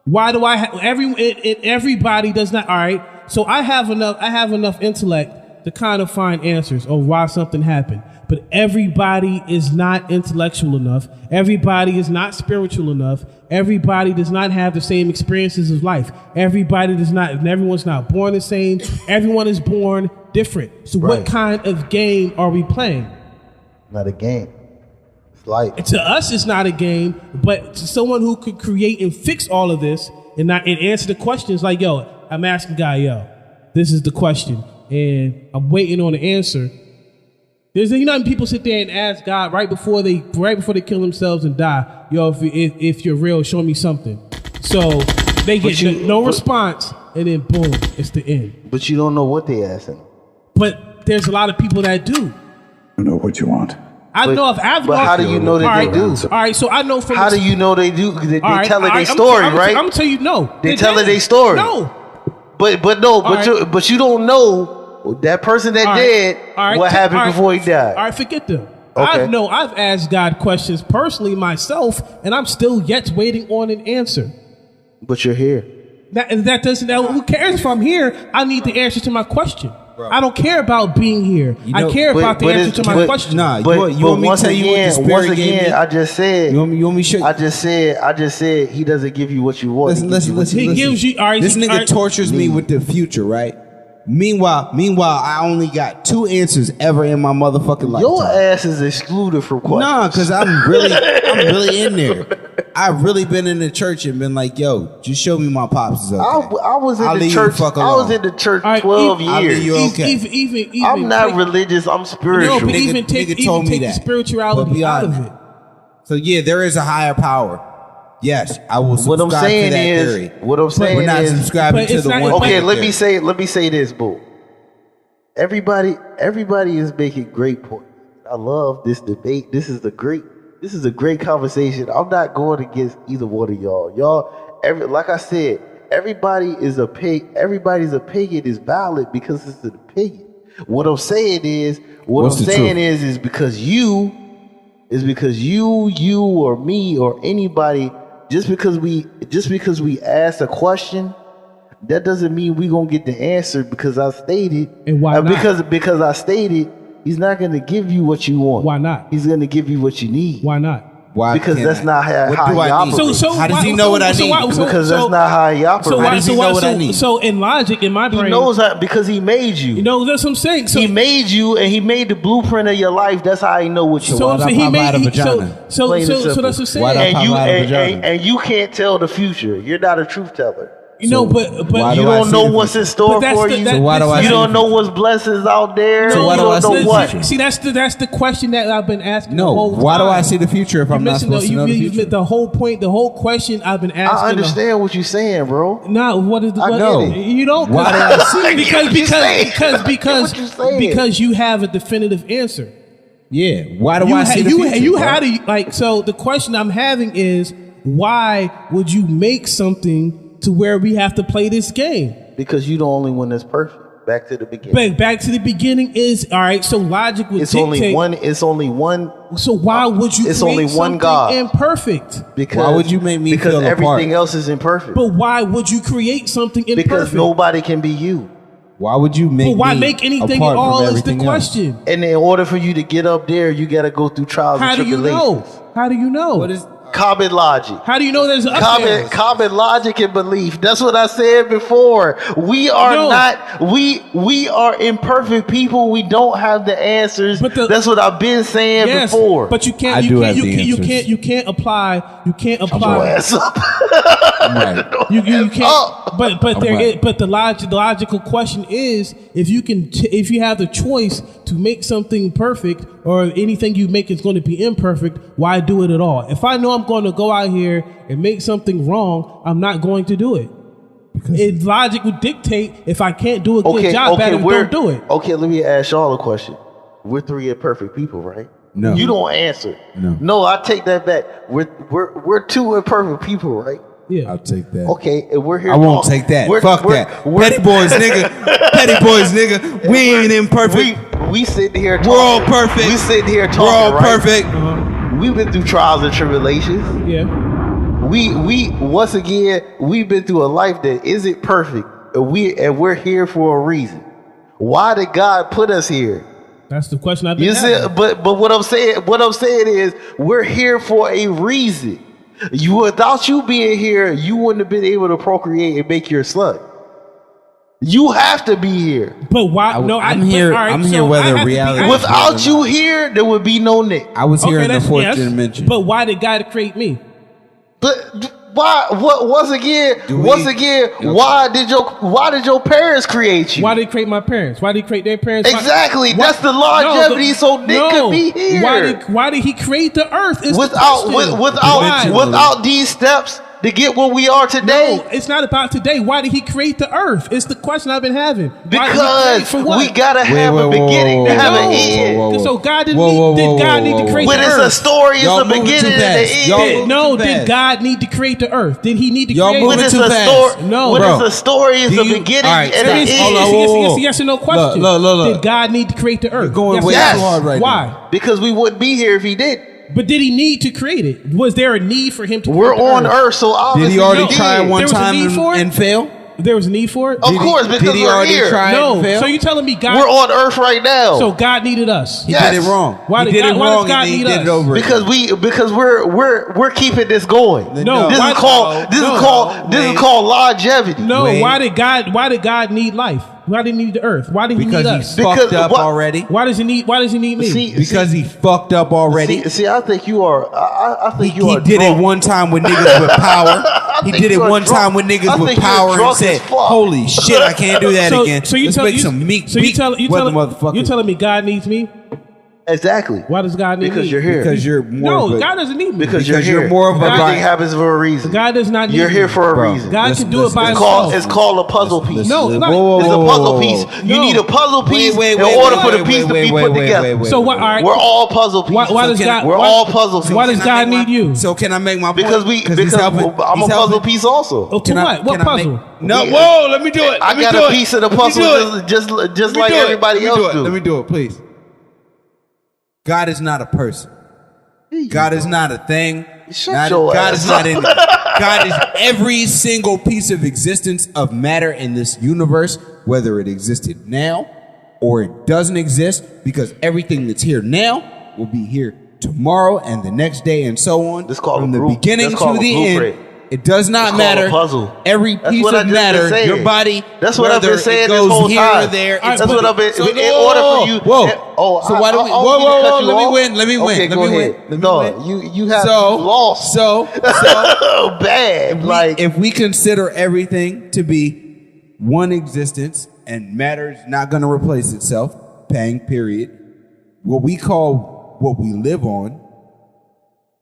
Why do I have everybody does not? All right. So I have enough intellect to kind of find answers of why something happened. But everybody is not intellectual enough. Everybody is not spiritual enough. Everybody does not have the same experiences of life. Everybody does not, and everyone's not born the same. Everyone is born different. So Right. what kind of game are we playing? Not a game. It's life. To us, it's not a game, but to someone who could create and fix all of this and answer the questions like, yo, I'm asking God, yo, this is the question, and I'm waiting on the answer. There's, you know, people sit there and ask God right before they kill themselves and die, yo, if you're real, show me something. So they get no response, and then boom, it's the end. But you don't know what they asking. But there's a lot of people that do. I know what you want. I know if I've But how do you know that all they right, do? All right, so I know from How do you know they do? Because they All right, telling all their right, story, right? I'm gonna tell you no. They telling their story. No. But right. but you don't know that person that All right, did all right, what happened all right, before he died. All right, forget them. Okay. I've asked God questions personally myself, and I'm still yet waiting on an answer. But you're here. That doesn't. Who cares if I'm here? I need the answer to my question. I don't care about being here. You know, I care about the answer it's- to my question. Nah, But, you want me to once tell you what the again, Spirit once gave again, me? I just said. You want me to show you? I just said he doesn't give you what you want. Listen. He gives you. All right, This all nigga right. tortures me with the future, right? Meanwhile, I only got 2 answers ever in my motherfucking life. Your ass is excluded from questions. Nah, because I'm really in there. I've really been in the church and been like, yo, just show me my pops is okay. I was in I'll the leave you the church. fuck I was alone. in the church All right, 12 I'll leave years. you okay. Even I'm not take- religious. I'm No, spiritual. but Nigga- even take nigga told me the that. spirituality But out beyond of that. it. So yeah, there is a higher power. Yes, I will What subscribe I'm to saying that is, theory. what I'm saying We're not is, subscribing But to it's the not- one. okay. theory. Let me say this, boo. Everybody is making great points. I love this debate. This is a great conversation. I'm not going against either one of y'all. Like I said, everybody's opinion is valid because it's an opinion. What I'm saying is because you or me or anybody, just because we ask a question, that doesn't mean we gonna get the answer because I stated. And why not? Because I stated, he's not gonna give you what you want. Why not? He's gonna give you what you need. Why not? Why Because can't that's I? not how What he do I need? operates. How does he know what I need? Because that's not how he operates. How does he know what I need? So in logic, in my He brain, knows how, because he made you. you know that's what I'm saying. So he made you, and he made the blueprint of your life. That's how he know what you so want. I'm saying he pop out a made vagina? so Plain and that's simple. what I'm saying. Why'd I pop out a vagina? And you can't tell the future. You're not a truth teller. You know, but why You do I don't see know the what's in future? store But that's for the- you. that- So why do I you see don't the know what's blessings out there. So why you do I don't see know the what. future? See, that's the question that I've been asking. No, the whole why do time. I see the future if I'm not missing supposed to know the future? The whole point, the whole question I've been asking. I understand what you're saying, bro. Nah, what is the? I what, know. You don't. Why do I see it? What you saying? What you saying? because you have a definitive answer. Yeah, why do I see the future? You bro? had to like. So the question I'm having is, why would you make something to where we have to play this game? Because you the only one that's perfect. Back to the beginning. Back to the beginning is all right. So logic would It's dictate. only one. So why would you? It's create only one something God. imperfect. Because Why would you make me because feel everything apart? else is imperfect. But why would you create something imperfect? Because nobody can be you. Why would you make? But why me make anything apart at all from is the everything else? question. And in order for you to get up there, you got to go through trials How and do you tribulations. know? How do you know? What is? Common logic. How do you know there's an upstairs? Common logic and belief. That's what I said before. We are No. not. We are imperfect people. We don't have the answers. But the- That's what I've been saying Yes, before. but you can't. I You do can't. have You the can't. You answers. can't. You can't apply. You can't Your apply. ass up. Right. You can't. up. But right. but the logical question is if you can if you have the choice to make something perfect or anything you make is going to be imperfect, why do it at all? If I know I'm going to go out here and make something wrong, I'm not going to do it. Logic would dictate if I can't do a good job at it, don't do it. Okay, let me ask y'all a question. We're 3 imperfect people, right? No. You don't answer. No. No, I take that back. We're 2 imperfect people, right? Yeah. I'll take that. Okay, and we're here. I won't take that. Fuck that. Petty boys, nigga. Petty boys, nigga. We ain't imperfect. We sitting here talking. We're all perfect. We sitting here talking. We're all right? perfect. We've been through trials and tribulations. Yeah. We once again we've been through a life that isn't perfect. And we're here for a reason. Why did God put us here? That's the question I've been You see, having. but what I'm saying is we're here for a reason. Without you being here, you wouldn't have been able to procreate and make your son. You have to be here. But why? I'm here whether I have to be- reality- I have to- Without you here, there would be no Nick. I was here in the that's- fourth yes, dimension. But why did God create me? But why? What? Once again, Do we- why did your parents create you? Why did he create my parents? Why did he create their parents? Why- Exactly. why- That's the longevity, so Nick could be here. Why did he create the earth? Is the without question. without these steps to get where we are today. No, it's not about today. Why did he create the earth? It's the question I've been having. Why did he Because create for what? we gotta have wait, a whoa, beginning whoa, to have whoa, an whoa, end. whoa, whoa. So God didn't Whoa, whoa, need, whoa, did God whoa, need whoa, to create When the it's earth? a story, it's Y'all a moving beginning too and fast. an Y'all end. moving No, too did fast. God need to create the earth? Did he need to Y'all create moving When it? it's too a fast. story, No. when Bro, it's a story, it's do a you- beginning all right, and an It's hold on, end. whoa, whoa, it's whoa. a yes or no question. Look. Did God need to create the earth? You're going yes way or Yes. too hard right Why? now. Because we wouldn't be here if he did. But did he need to create it? Was there a need for him to We're create the on Earth, so Did obviously he already he did. try one There was a time need for it? and fail? There was a need for it? Of course, because did he we're already here. try it No. and fail? So you're telling me God... We're on Earth right now. So God needed us. He Yes. did it wrong. Why he did did God- it why does wrong God and he need did us? it over. because we're keeping this going. No, This why- is called longevity. No, Wait. why did God need life? Why did he need the earth? Why did he Because need he us? Because fucked up what- already. Why does he need me? Because he fucked up already. See, I think you are. I think you He are. did drunk. it one time with niggas with power. He think did it you are one drunk. time with I niggas with think you're power and drunk said, as fuck. "Holy shit, I can't do that again." So you Let's tell make you, some meat. So you tell you motherfuckers. you're telling me God needs me? Exactly. Why does God need Because me? you're here. because you're more. No, of a, God doesn't need me. Because because you're you're here. more of a Everything body. happens for a reason. God does not need You're me. here for a Bro. reason. God Listen, can do it by listen, himself. It's called a puzzle piece. No, it's not. It's a puzzle piece. You No. need a puzzle piece Wait, in order for the piece to be put together. So what? All right. We're all puzzle pieces. Why does God? We're why- all puzzle pieces. Why does Can I God make need you? So can I make my point? Because he's helping. I'm He's a puzzle helping. piece also. Oh, to Can I- what? What can I make- puzzle? No, Yeah. whoa! Let me do it. I Let me got do a it. piece of the Let me do puzzle it. just Let me like do it. everybody Let me else do it. do. Let me do it, please. God is not a person. God is not a thing. Shut your God ass is not up. in. God is every single piece of existence of matter in this universe, whether it existed now or it doesn't exist, because everything that's here now will be here tomorrow and the next day and so on. This called from a the group- beginning that's to called a the blueprint. end. It does not It's called matter. a puzzle. Every That's piece what I of just been matter, saying. your body. That's what I've been whether saying it this goes whole here time. or there. That's it's- what I've been. So, in order for you. Whoa. Oh, So why do we? I Whoa, don't mean to whoa, cut whoa! you Let me off. win. Let me win. Okay, Let go me ahead. win. Let me No, win. you have So lost. So Bad. Like if we consider everything to be one existence and matter's not going to replace itself, pang, period. What we call what we live on,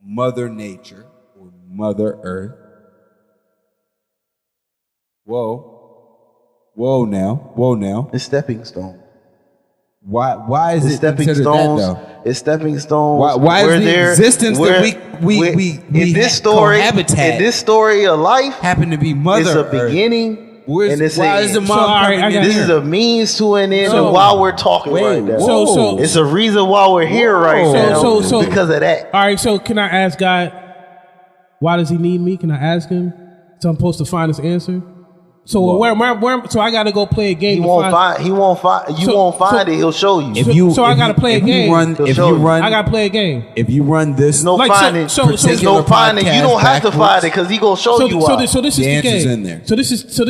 Mother Nature or Mother Earth. Whoa now. it's stepping stone. Why is It's it stepping considered stones. that though? It's stepping stones. Why is We're the there. existence that we in this story, cohabitat in this story of life, happen to be Mother it's a Earth? beginning Where's- and it's why a is the end. mom So, all right, coming I in got- This here? is a means to an end. So- and while we're talking Wait, right now, So- it's a reason why we're here right now. So- because of that. All right. So can I ask God, why does He need me? Can I ask Him? So I'm supposed to find this answer. So where so I got to go play a game. He to won't find. He won't find. You So- won't find so- it. He'll show you. So I gotta play a game. He'll If show you you. run, I got to play a game. if you run this, no Like, so- finding. so- so- There's no finding. You don't have to find it because he gonna show you why. So this is The the answer's game. in there. So this is what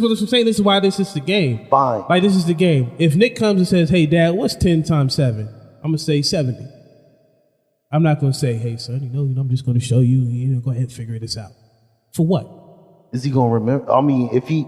I'm saying. This is why this is the game. Fine. Like this is the game. If Nick comes and says, "Hey, Dad, what's 10 times 7?" I'm gonna say 70. I'm not gonna say, "Hey, son, I'm just gonna show you. Go ahead and figure this out." For what? Is he gonna remember? I mean, if he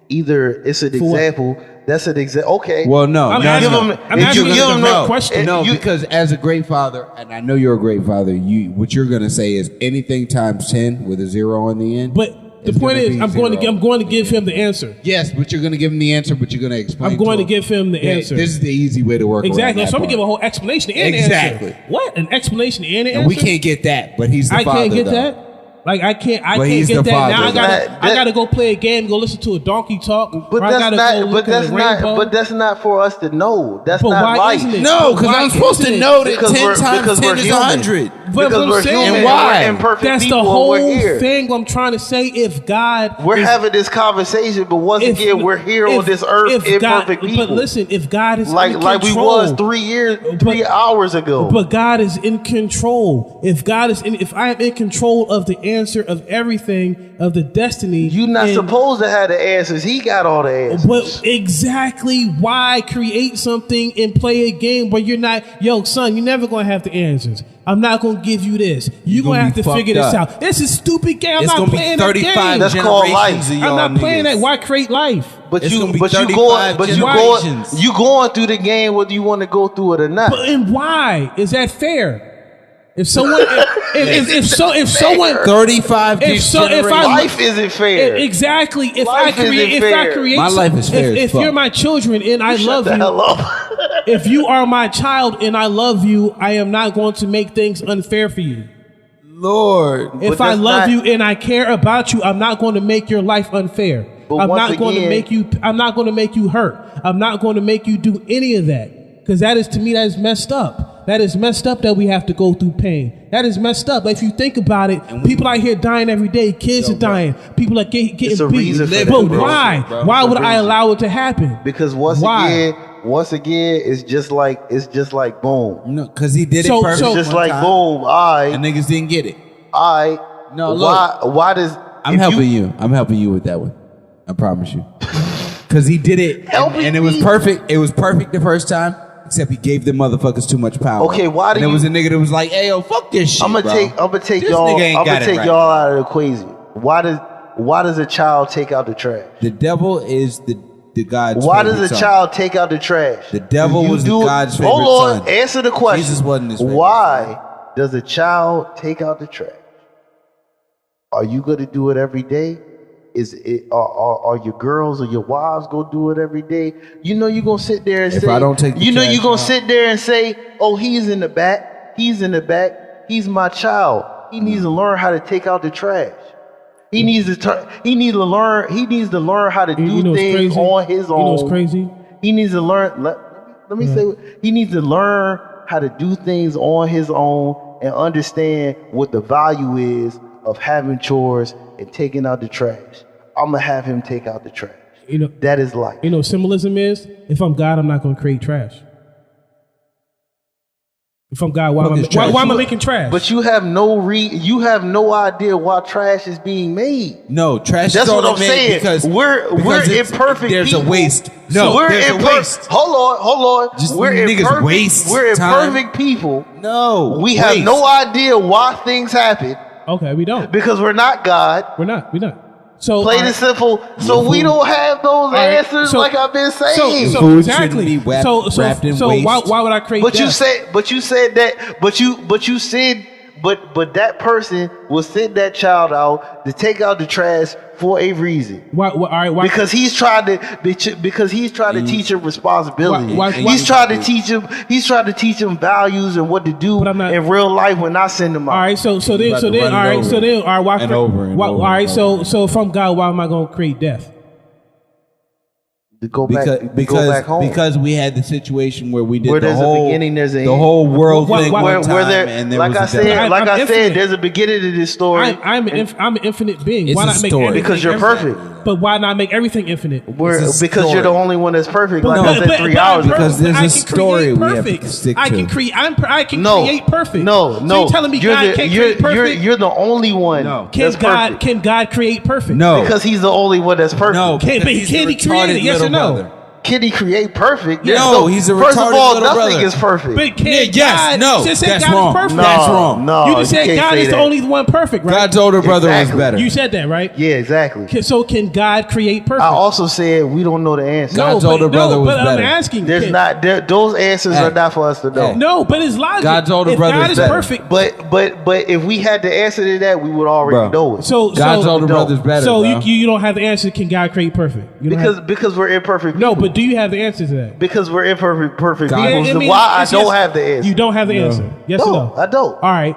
either it's an For what? example. That's an example. Okay. well, no, I'm no, asking- no. I'm If asking you're you gonna- the no, question. No, You- because as a great father, and I know you're a great father, what you're gonna say is anything times 10 with a 0 on the end. But the It's point gonna is, be I'm going zero. to give him the answer. Yes, but you're gonna give him the answer, but you're gonna explain. I'm going to him. give him the Yeah, answer. This is the easy way to work. Exactly. around So I'm that gonna give a part. whole explanation and Exactly. answer. What? An explanation and an And answer? we can't get that, but he's the I father. can't get though. that. Like I can't But he's get the that. father. Now That- I gotta go play a game, go listen to a donkey talk. But or I that's gotta not. go But look at that's a not. rainbow. But that's not for us to know. That's But not why life. isn't it? No, because Why I'm supposed to isn't it? know that Because 10 we're- times because 10 we're is human. 100. But Because I'm we're saying, human. And why? And we're imperfect that's people. the and whole we're here. thing. I'm trying to say, if God, We're is- having this conversation, but once if- again, we're here on if- this earth, if imperfect God, people. But listen, if God is like in we control, was 3 hours ago. But God is in control. If I am in control of the answer of everything, of the destiny, You're not and- supposed to have the answers. He got all the answers. But exactly why create something and play a game where you're not, yo, son, you're never gonna have the answers. I'm not gonna give you this. You're gonna gonna have be to figure fucked this up. out. This is a stupid game. I'm It's not gonna be playing that 35 game. That's called life. generations of I'm y'all not playing niggas. that. Why create life? But It's you, gonna be but you 35 going, generations. you going through the game whether you want to go through it or not. But and why is that fair? If someone, if someone, 35 if I generations. Life isn't fair. Exactly. If Life I create, isn't fair. My life is fair as If fuck. you're my children and I Shut love the you, hell up. if you are my child and I love you, I am not going to make things unfair for you. Lord. If But I that's love not- you and I care about you, I'm not going to make your life unfair. But I'm once not going to again- make you. I'm not going to make you hurt. I'm not going to make you do any of that, because that is, to me, that is messed up. That is messed up that we have to go through pain. That is messed up. If you think about it, people out here dying every day. Kids are dying. People are getting It's a beat. reason for But that, bro. why? Bro. Why It's would a I reason. allow it to happen? Because Why? once again, it's just like boom. No, because he did So- it perfect. so- Just one like time, boom. And niggas didn't get it. No, Why does I'm if helping you. I'm helping you with that one. I promise you. Because he did it, Helping and it was me? perfect. It was perfect the first time, except he gave them motherfuckers too much power. Okay, why do and there you- was a nigga that was like, "Hey, yo, fuck this shit." I'm gonna bro. take This y'all. nigga ain't I'm got gonna it take right. y'all out of the equation. Why does a child take out the trash? The devil is the God's. Why favorite does a son. child take out the trash? The devil You was do- God's favorite Hold on, son. answer the question. Jesus wasn't his favorite Why does a child take out the trash? Are you gonna do it every day? Are your girls or your wives gonna do it every day? You know you're gonna sit there and If say, I don't take the you know trash you're gonna out. sit there and say, oh, he's in the back, he's my child. He needs to learn how to take out the trash. He needs to learn how to do You know what's things crazy? on his own. You know what's crazy? He needs to learn. Let me say. He needs to learn how to do things on his own and understand what the value is of having chores and taking out the trash. I'm gonna have him take out the trash. You know, That is life. you know, symbolism is, if I'm God, I'm not going to create trash. If I'm God, why am I making trash? But you have no idea why trash is being made. No, trash That's is what only I'm made saying. because We're it's- imperfect. There's people. a waste. No, we're there's a imper- waste. Hold on. Just we're niggas imperfect. waste We're time. imperfect people. No, We have waste. no idea why things happen Okay, we don't. because we're not God. We're not. So Plain and simple. So we don't have those right, answers so- like I've been saying. So Food exactly. shouldn't be wrapped in so waste. why would I create But that? you said that person will send that child out to take out the trash for a reason. Why, all right, why? Because he's trying to teach him responsibility. He's trying to teach him values and what to do But I'm not- in real life when I send him out. all right, so about to run it over. why? And over and over all right, and so if I'm God, why am I going to create death? To go because back home. because we had the situation where we did Where the there's a whole beginning, there's an the end. whole world Why- thing why- one where time, there, and there like was I a said, death. I'm infinite. there's a beginning to this story. I'm an infinite being. It's Why a not make story. everything Because you're infinite? perfect. But why not make everything infinite? It's a Because story. you're the only one that's perfect. But- Like I said 3 hours ago. Because there's I a can story create we have to perfect. stick I can to. create. I can No, create perfect. No. So you're telling me God can't create perfect? You're the only one. No. Can that's perfect. God create perfect? No, Because he's the only one that's perfect. no, Can- because but he's can the he create it? retarded Yes or little no? brother. Can he create perfect? No, he's a First of retarded all, little nothing brother. is perfect. But can Yeah, yes, God, no, you just said that's God wrong. is perfect. no, That's wrong. No, you just said can't God say is the that. only one perfect, right? God's older brother Exactly. was better. You said that, right? Yeah, exactly. So can God create perfect? I also said we don't know the answer. God's older brother was but I'm better. asking. Those answers Hey. are not for us to know. Hey. No, but it's logic. God's older if brother God is is better. perfect. But if we had the answer to that, we would already Bro. know it. So God's older no. brother's better. So bro. you don't have the answer. Can God create perfect? You don't have- because we're imperfect. no, people. but do you have the answer to that? because we're imperfect God- people. I So mean, why I it's don't just- have the answer? You don't have the answer. Yes or No, no? I don't. All right.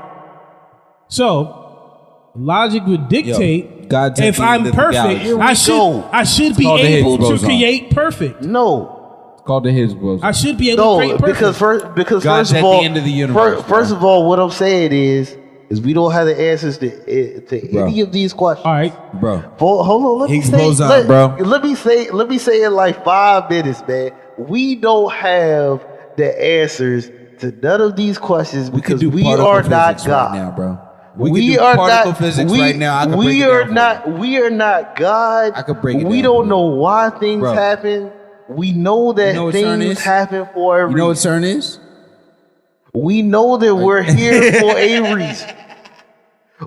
So logic would dictate God's at if the end I'm of the perfect, galaxy. Here we I should go. I should be Called the able Higgs to boson. create perfect. No. called the Higgs boson. I should be able to create perfect. because God's first of at all, the end of the universe, first bro. of all, what I'm saying is we don't have the answers to any of these questions. All right. Bro. Hold on, let me Higgs say, boson, bro. Let me say in like 5 minutes, man. We don't have the answers to none of these questions because do we particle are not physics God. right now, bro. We can do are particle not physics we, right now. I can break we it are down for not you. we are not God. I could break it We down don't for know why things Bro. happen. We know that You know what CERN things is? happen for a You know what reason. CERN is? We know that we're here for a reason.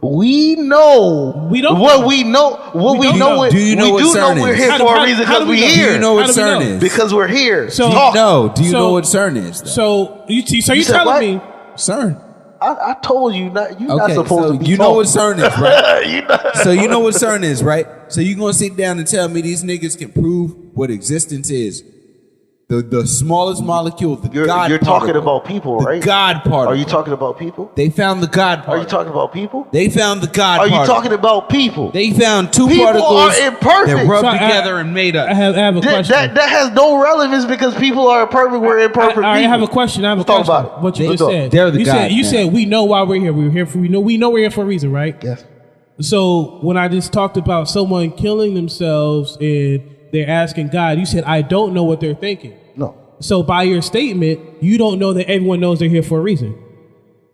We know We don't what know. we know. What We we don't know. know. It- Do you know we what do know CERN we're is? here How do- for how- a reason how do because we we're know? here. Do you know what How do we CERN know? is? Because we're here. So- Talking. No. Do you So- know what CERN is? Though? So you're said telling what? me CERN. I told you not. You're not Okay, supposed so to be. you know what CERN is, right? you know. So you know what CERN is, right? So you gonna sit down and tell me these niggas can prove what existence is? The smallest molecule, the God You're particle. talking about people, The right? God particle. Are you talking about people? They found the God Are particle. you talking about people? They found the God Are you particle. talking about people? They found two People particles are imperfect. that rubbed So I- together and made us. I have a That, question. that has no relevance because people are imperfect. We're imperfect I people. have a question. I have Let's a talk question. about it. What you Let's just talk. said. They're the you gods, said man. we know why we're here. We know we're here for a reason, right? Yes. So when I just talked about someone killing themselves and they're asking God, you said I don't know what they're thinking. No. So by your statement, you don't know that everyone knows they're here for a reason.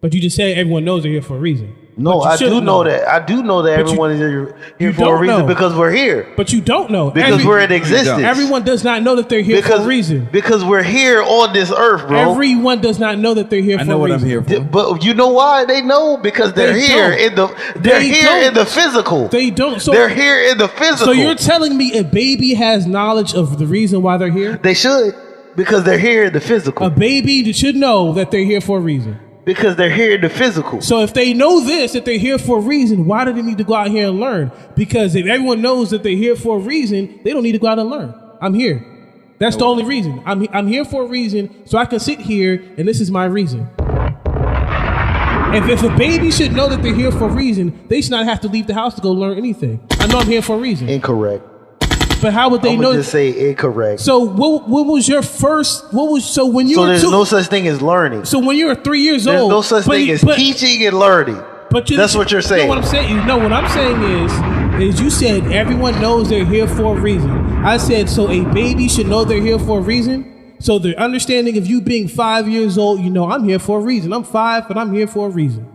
But you just said everyone knows they're here for a reason. No, But you I do shouldn't know that. I do know that But you- everyone is here you for a don't reason know. because we're here. But you don't know. Because we're in existence. Everyone does not know that they're here for a reason. Because we're here on this earth, bro. Everyone does not know that they're here I for know a what reason. I'm here for. But you know why they know? Because they're They here don't. they're They here don't. in the physical. They don't. So they're here in the physical. So you're telling me a baby has knowledge of the reason why they're here? They should because they're here in the physical. A baby should know that they're here for a reason. Because they're here in the physical. So if they know this, that they're here for a reason, why do they need to go out here and learn? Because if everyone knows that they're here for a reason, they don't need to go out and learn. I'm here. That's the only reason. I'm here for a reason, so I can sit here, and this is my reason. If a baby should know that they're here for a reason, they should not have to leave the house to go learn anything. I know I'm here for a reason. Incorrect. But how would they I'm know? gonna just say incorrect. So what was your first? What was so when you So were there's two? no such thing as learning. So when you were 3 years There's old, no such but thing you- as but- teaching and learning. But That's what you're saying. No, what I'm saying. No, what I'm saying is you said everyone knows they're here for a reason. I said so a baby should know they're here for a reason. So the understanding of you being 5 years old, you know, I'm here for a reason. I'm 5, but I'm here for a reason.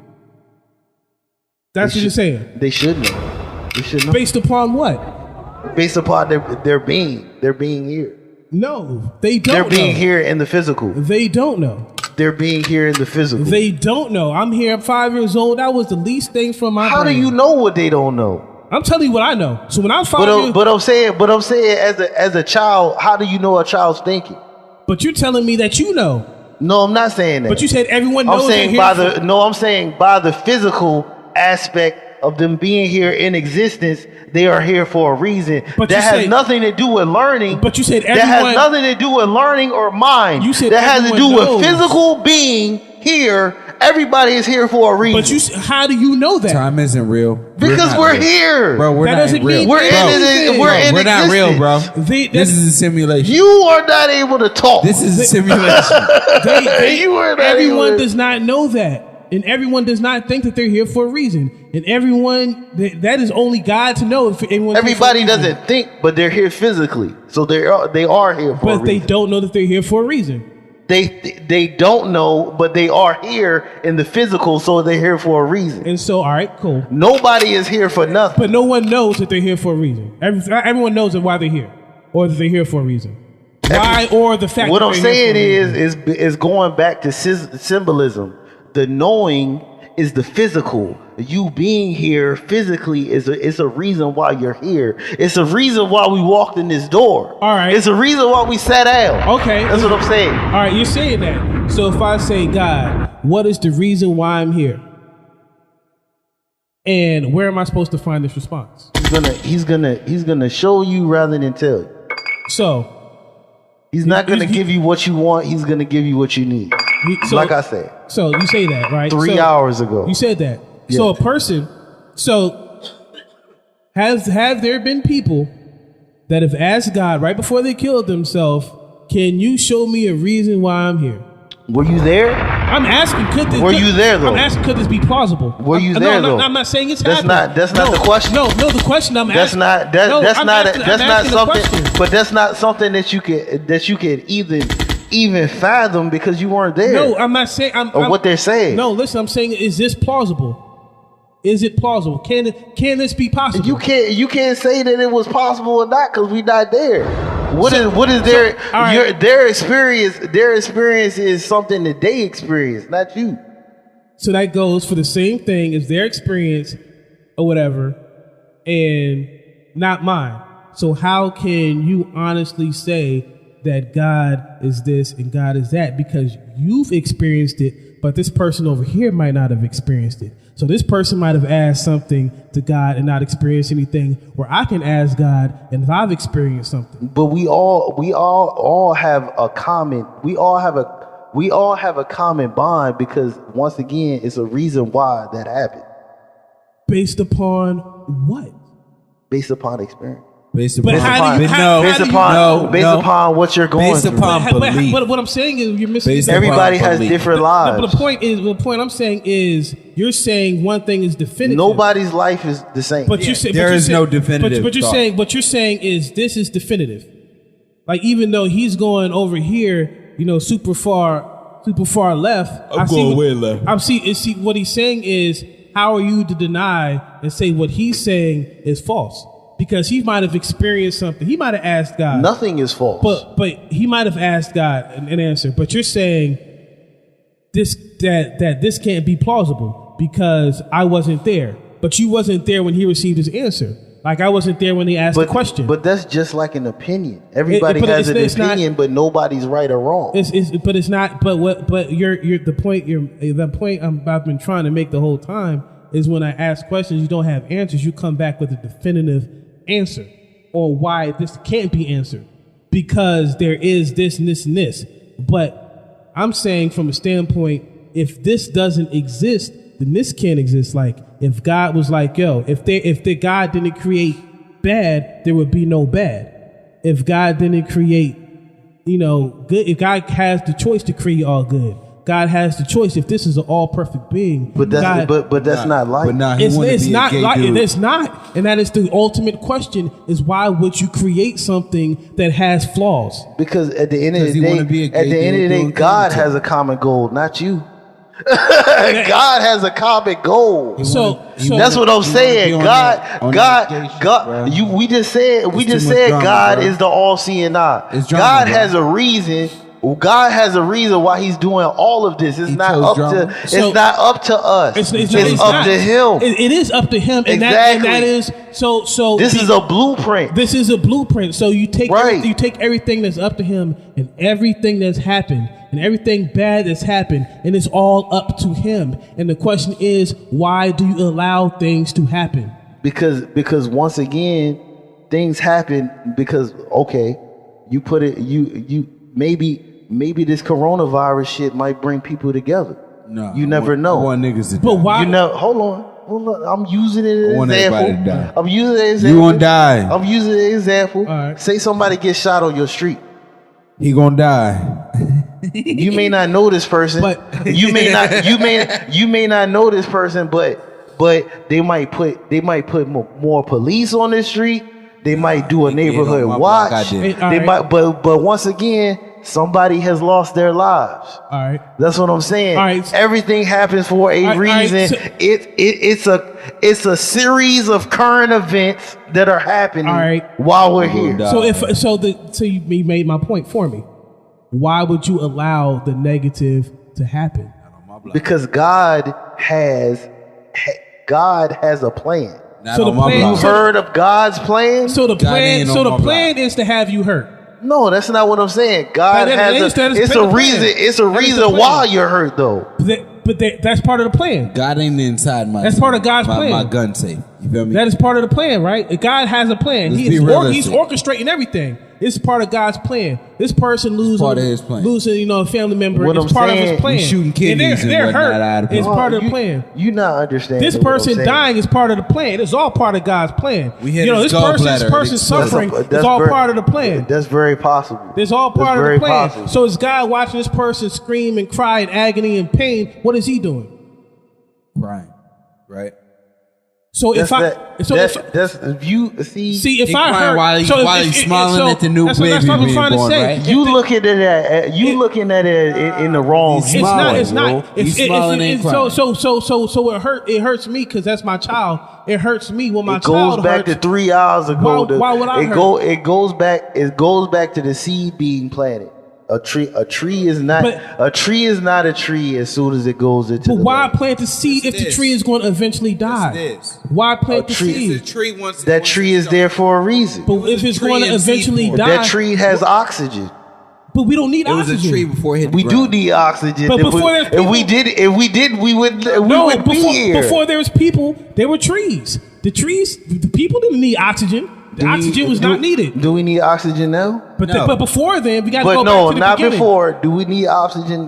That's what you're saying. They should know. They should know. Based upon what? Based upon their being here. No, they don't. They're being know. here in the physical. They don't know. They're being here in the physical. They don't know. I'm here. I'm 5 years old. That was the least thing from my How do brain. you know what they don't know? I'm telling you what I know. So when I'm 5 years, But I'm saying as a child, how do you know a child's thinking? but you're telling me that you know. No, I'm not saying that. But you said everyone knows I'm saying they're here for- I'm saying by the physical aspect of them being here in existence, they are here for a reason. But that you has said- nothing to do with learning. But you said that has everyone- nothing to do with learning or mind. You said that has to do everyone knows. with physical being here. Everybody is here for a reason. But how do you know that? Time isn't real. because not we're real. here. Bro, we're That not doesn't real. mean We're anything. in. We're in We're not real, bro. existence. This is a simulation. You are not able to talk. This is a simulation. You are not everyone able to- does not know that. And everyone does not think that they're here for a reason. And everyone, that is only God to know if everyone. Everybody doesn't think, but they're here physically, so they are here for a But they reason. don't know that they're here for a reason. They don't know, but they are here in the physical, so they're here for a reason. And so, all right, cool. Nobody is here for nothing. But no one knows that they're here for a reason. Everyone knows why they're here, or that they're here for a reason. Why, or the fact. What that I'm they're here saying for a reason. is going back to symbolism. The knowing is the physical. You being here physically is a reason why you're here. It's a reason why we walked in this door. All right. It's a reason why we sat down. Okay. That's what I'm saying. All right, you're saying that. So if I say, God, what is the reason why I'm here? And where am I supposed to find this response? He's gonna show you rather than tell you. So, He's not gonna he- give you what you want. He's gonna give you what you need. so Like I said, so you say that, right? 3 So- hours ago. You said that. So a person, have there been people that have asked God right before they killed themselves, can you show me a reason why I'm here? Were you there? I'm asking, could this? Were you there, though? I'm asking, could this be plausible? Were you No, there, though? I'm not saying it's That's happening. not the question. No, the question I'm That's asking. not something. But that's not something that you could even fathom because you weren't there. No, I'm not saying. Or what they're saying. No, listen, I'm saying, is this plausible? Is it plausible? Can this be possible? You can't say that it was possible or not because we not there. What is their all right. their experience? Their experience is something that they experience, not you. So that goes for the same thing as their experience or whatever, and not mine. So how can you honestly say that God is this and God is that? Because you've experienced it, but this person over here might not have experienced it. So this person might have asked something to God and not experienced anything, where I can ask God and if I've experienced something. But we all have a common bond because once again, it's a reason why that happened. Based upon what? Based upon experience. Based But upon, how do you- how- Based how do you- upon what you're going Based through. upon belief. But what I'm saying is you're missing. Based Everybody upon has belief. different But lives. the point I'm saying is you're saying one thing is definitive. Nobody's life is the same. But you say There is no definitive But thought. what you're saying is this is definitive. Like even though he's going over here, super far left. I'm going way left. I'm see what he's saying is, how are you to deny and say what he's saying is false? Because he might have experienced something. He might have asked God. Nothing is false. But he might have asked God an answer. But you're saying that this can't be plausible because I wasn't there. But you wasn't there when he received his answer. Like I wasn't there when he asked the question. But that's just like an opinion. Everybody but has it's an opinion, but nobody's right or wrong. But it's not. But the point I've been trying to make the whole time is when I ask questions, you don't have answers. You come back with a definitive answer on why this can't be answered because there is this and this and this. But I'm saying from a standpoint, if this doesn't exist, then this can't exist. Like if God was like, yo, if the God didn't create bad, there would be no bad. If God didn't create, good, if God has the choice to create all good, God has the choice. If this is an all perfect being, But that's not life. But now he wanted to it's be not a gay like dude. it's not, and that is the ultimate question: is why would you create something that has flaws? Because at the end of Because the he wanna be day, a at gay the end of dude the day, doing God commentary. has a common goal, not you. God has a common goal. That's what I'm saying. God. We just said God is the all-seeing eye. It's drama, God bro. has a reason. God has a reason why He's doing all of this. It's He not chose up drama. to. It's not up to us. It's up to Him. It is up to him, and Exactly. that is so. This is a blueprint. This is a blueprint. So you take Right. you take everything that's up to him and everything that's happened and everything bad that's happened, and it's all up to him. And the question is, why do you allow things to happen? Because once again, things happen because you put it you maybe this coronavirus shit might bring people together. No, you never know. I want niggas to But die. why? Hold on. I'm using it as I an want everybody to example. die. I'm using it as an example. You gonna die. I'm using it as an example. All right. Say somebody gets shot on your street. He gonna die. You may not know this person. But- you may not know this person, but they might put more police on the street. They might do a neighborhood on my block, watch. I did. Hey, all They right. might, but once again, somebody has lost their lives. All right. That's what I'm saying. All right. Everything happens for a All right, reason. so- It's a series of current events that are happening All right. while we're here. die. So you made my point for me. Why would you allow the negative to happen? Because God has a plan. Not So the on my plan- block. You heard of God's plan? So the God ain't on my plan is to have you hurt. No, that's not what I'm saying. God That is- has that is it's the a plan. reason. It's a That is the reason plan. why you're hurt, though. But that's part of the plan. God ain't inside my. That's part of God's plan. My gun safe. You feel me? That is part of the plan, right? God has a plan. Let's He's be realistic. orchestrating everything. It's part of God's plan. This person part of his plan. losing, a family member. What it's I'm part of saying, his plan. you shooting kidneys and they're whatnot hurt. out of It's people. part of the plan. You not understanding. This what I'm person saying. dying is part of the plan. It's all part of God's plan. We hit this his person gallbladder. suffering That's is all very- part of the plan. That's very possible. It's all That's part of very the plan. possible. So is God watching this person scream and cry in agony and pain? What is he doing? Crying, right? So That's if I that, so that's, if, that's if you see. see if He I crying heard while he- so while he's smiling at the new that's baby what I'm being trying to born, say. right? If You the- looking at it. You it- looking at it in the wrong. He's It's smiling, not. It's bro. not. He's smiling and crying. So it hurt. It hurts me because that's my child. It hurts me when my It goes child back hurts. to 3 hours ago. Why would I it hurt? It goes back. It goes back to the seed being planted. A tree is not. But- a tree is not a tree as soon as it goes into. But the why land. plant the seed if the this? tree is going to eventually die? this. Why plant the tree- seed? tree wants That tree is there for a reason. But if it's tree going to and seed eventually form. die, That tree has oxygen. but we don't need It was oxygen. a tree before it hit the We do ground. need oxygen. But If before there's people- if we did, we would No, be here. before there was people, there were trees. The people didn't need oxygen. The Do we- oxygen was do- not needed. Do we need oxygen now? But No. but before then, we got to go But back no, to the not beginning. before. Do we need oxygen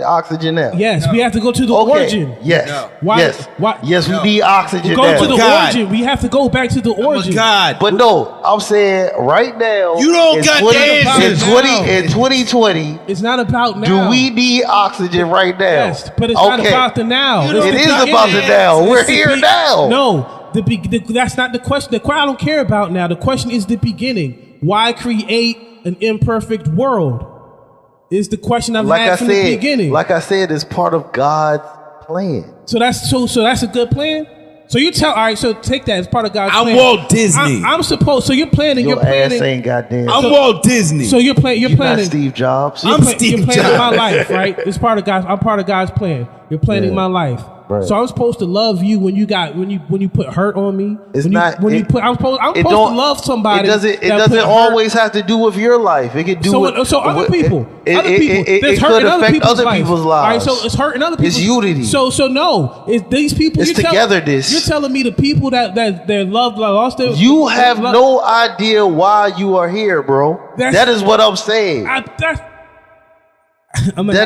now? Yes, we have to go to the Okay. origin. Yes. No. Why- Yes. why- Yes. No. We need oxygen Go now. to the God. origin. We have to go back to the origin. God. But no, I'm saying right now. You don't in got 20 the answers in 2020. It's not about now. Do we need oxygen right now? Yes, but it's not about the now. You It's don't It the is got about the beginning. now. We're It's the here now. No, that's not the question. The question I don't care about now. The question is the beginning. Why create an imperfect world? Is the question I've Like I had from the said, beginning. it's part of God's plan. So that's a good plan. So you tell, all right. So take that as part of God's I'm plan. Walt Disney. I'm supposed. So you're planning. Your You're ass planning. ain't goddamn. I'm Walt Disney. So you're planning. You're You're not planning. Steve Jobs. You're I'm you're Steve planning my Jobs. life, right? It's part of God's. I'm part of God's plan. You're planning Yeah. my life. Right. So I'm supposed to love you when you put hurt on me. It's when not. You, when you put. I'm supposed it to don't- love somebody. It doesn't. It that doesn't put hurt. always have to do with your life. It could do. So other people. It There's could hurting other affect people's other lives. people's All right, lives. so it's hurting other people. It's unity. So no, these people. It's togetherness. You're telling me the people that their loved lost their. You have love- no idea why you are here, bro. That is what I'm saying. That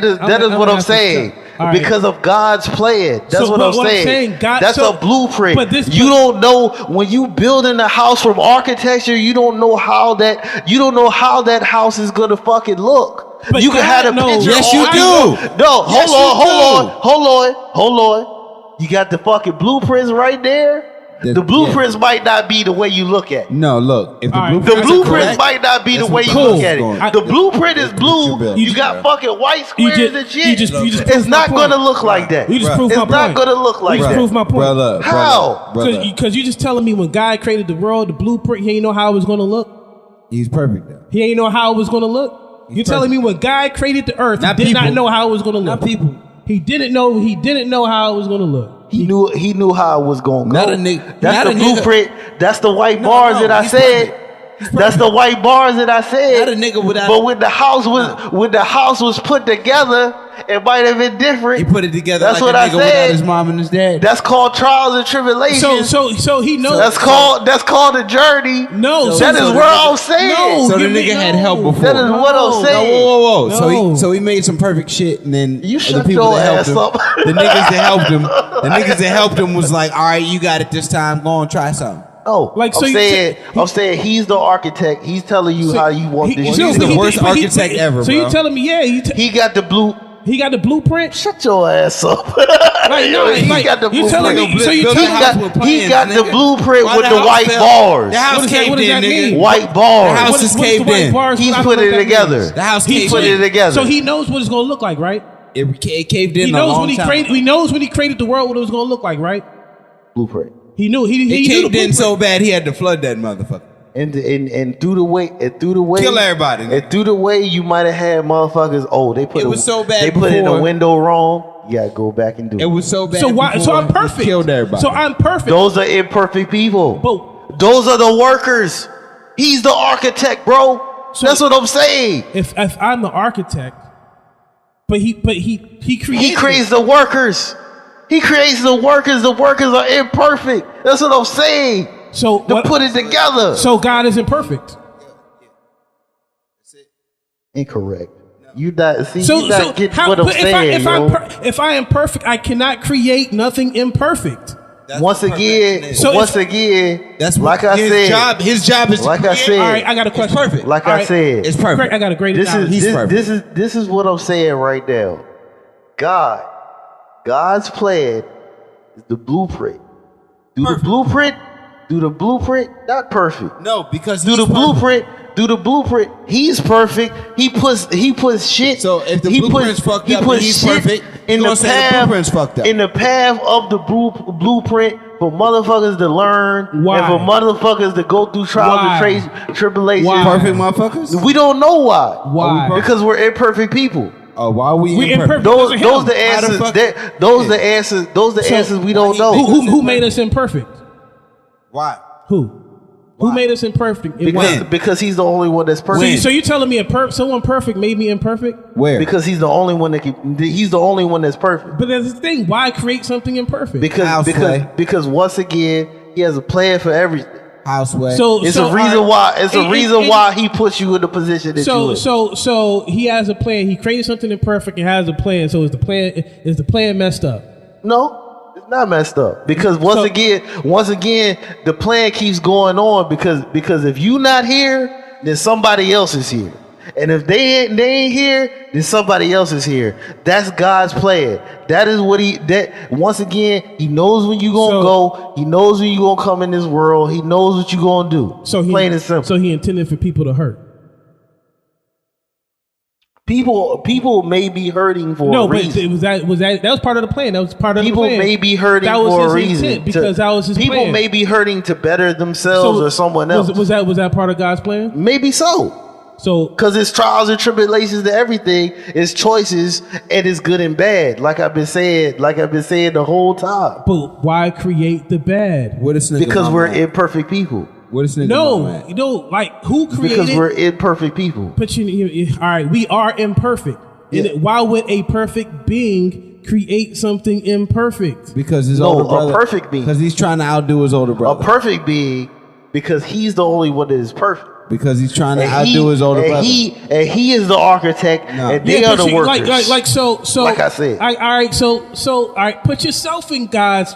is what I'm saying. Because of God's plan. That's what I'm saying. That's a blueprint. You don't know when you building a house from architecture. You don't know how that house is gonna fucking look. But You can have a God knows. picture. Yes, you all do. No, Yes, hold on. You got the fucking blueprints right there. The blueprints might not be the way you look at it. No, look. If the All right. The blueprints are blueprint correct, might not be the that's way what you the look house at is it. going. The blueprint is That's what you blue. built. You got fucking white squares and shit. you just It's proved my not point. gonna look like that. You just Bruh. proved It's my not point. gonna look like You just that. proved my point. Brother, How? brother. Because you just telling me when God created the world, the blueprint, he ain't know how it was going to look. He's perfect though. He ain't know how it was going to look. You're telling me when God created the earth, Not he did not people. know how it was going to look. Not people. He didn't know how it was going to look. He knew how it was gonna go. Not a nigga- That's not the a nigga- blueprint. That's the white No, bars no, that I he's said. perfect. That's the white bars that I said. Not a nigga without- But when the house was put together, it might have been different. He put it together That's like what a I nigga without said. his mom and his dad. That's called trials and tribulations. So he knows. That's called a journey. No, that is so what I'm saying. No, So the you mean- nigga had no. help before. That is what I'm No, saying. whoa. No. So he made some perfect shit, and then You the shut people your that helped ass him, up. the niggas that helped him was like, all right, you got it this time. Go and try something. No, Like, so I'm saying he's the architect. He's telling you how you want this. He's shit. the worst architect ever, So bro. you telling me, yeah, He got the blue. he got the blueprint? Shut your ass up. Like, no, he like, got the you telling blueprint. me- so you Build tell the me- house with he plans, got the nigga. blueprint Why with the the house white fell? bars. The house What does that- caved what does in, that nigga. mean? White bars. The house What is what's caved the white in. bars? He's I don't put know it what that together. means. The house He caved put in. it together. So he knows what it's going to look like, right? It caved in He a knows long when he time. created. He knows when he created the world what it was going to look like, right? Blueprint. He knew. He It knew the caved in blueprint. so bad he had to flood that motherfucker. And through the way Kill everybody. And through the way you might have had motherfuckers. Oh, they put It was so bad They put in before. a window wrong. You gotta go back and do It was so bad. So why? So before I'm it perfect. Killed everybody. So I'm perfect. Those are imperfect people. But Those are the workers. He's the architect, bro. That's what I'm saying. if I'm the architect, but he created. He creates the workers. He creates the workers. The workers are imperfect. That's what I'm saying. So To put it together. So God isn't perfect. Incorrect. You not see. So you not get what I'm but saying, yo. if I am perfect, I cannot create nothing imperfect. Once again, So That's like I his said, job. His job is to like I create. said, All right, I got a question. perfect. like All I right. said, It's perfect. Great, I got a great this analogy. is perfect. this is what I'm saying right now. God's plan is the blueprint. Do the blueprint, not perfect. No, because Do he's the perfect. blueprint. He's perfect. He puts shit. So if the he blueprint's fucked he up puts and he's shit perfect, in you the gonna say the path. blueprint's fucked up. In the path of the blueprint for motherfuckers to learn Why? and for motherfuckers to go through trials Why? and tribulations. Why? Perfect motherfuckers. We don't know why. Why? Because we're imperfect people. Oh, why are we We imperfect? imperfect. Those the How the answers. fuck- Those the answers. Those the So, answers we don't why he- know. Who made us imperfect? Why? Who made us imperfect? And why? Because he's the only one that's So, perfect. so you telling me someone perfect made me imperfect? Where? Because he's the only one that can. He's the only one that's perfect. But that's the thing. Why create something imperfect? Because once again he has a plan for everything. Houseway. It's a reason why. It's a reason why he puts you in the position that you in. So he has a plan. He created something imperfect and has a plan. So is the plan messed up? No, it's not messed up. Because once again, the plan keeps going on. Because if you not here, then somebody else is here. And if they ain't here, then somebody else is here. That's God's plan. That is what once again, he knows when you gonna go. He knows when you gonna come in this world. He knows what you gonna do. So Plain and simple. So he intended for people to hurt. People may be hurting for No, a but reason. that was part of the plan. That was part of People the plan. may be hurting That was for a his reason. intent because that was his people plan. may be hurting to better themselves or someone else. Was that part of God's plan? Maybe so. So Because it's trials and tribulations to everything. It's choices and it's good and bad. Like I've been saying the whole time. but why create the bad? What is nigga Because mama we're at? imperfect people. What is nigga mama at? Like who created? Because we're imperfect people. But all right, we are imperfect. Yeah. And why would a perfect being create something imperfect? Because his No, older a brother. perfect being. Because he's trying to outdo his older A brother. perfect being because he's the only one that is perfect. Because he's trying to And outdo his older brother. He is the architect No. and they are but the you- workers. So Like I said. all right, all right, put yourself in God's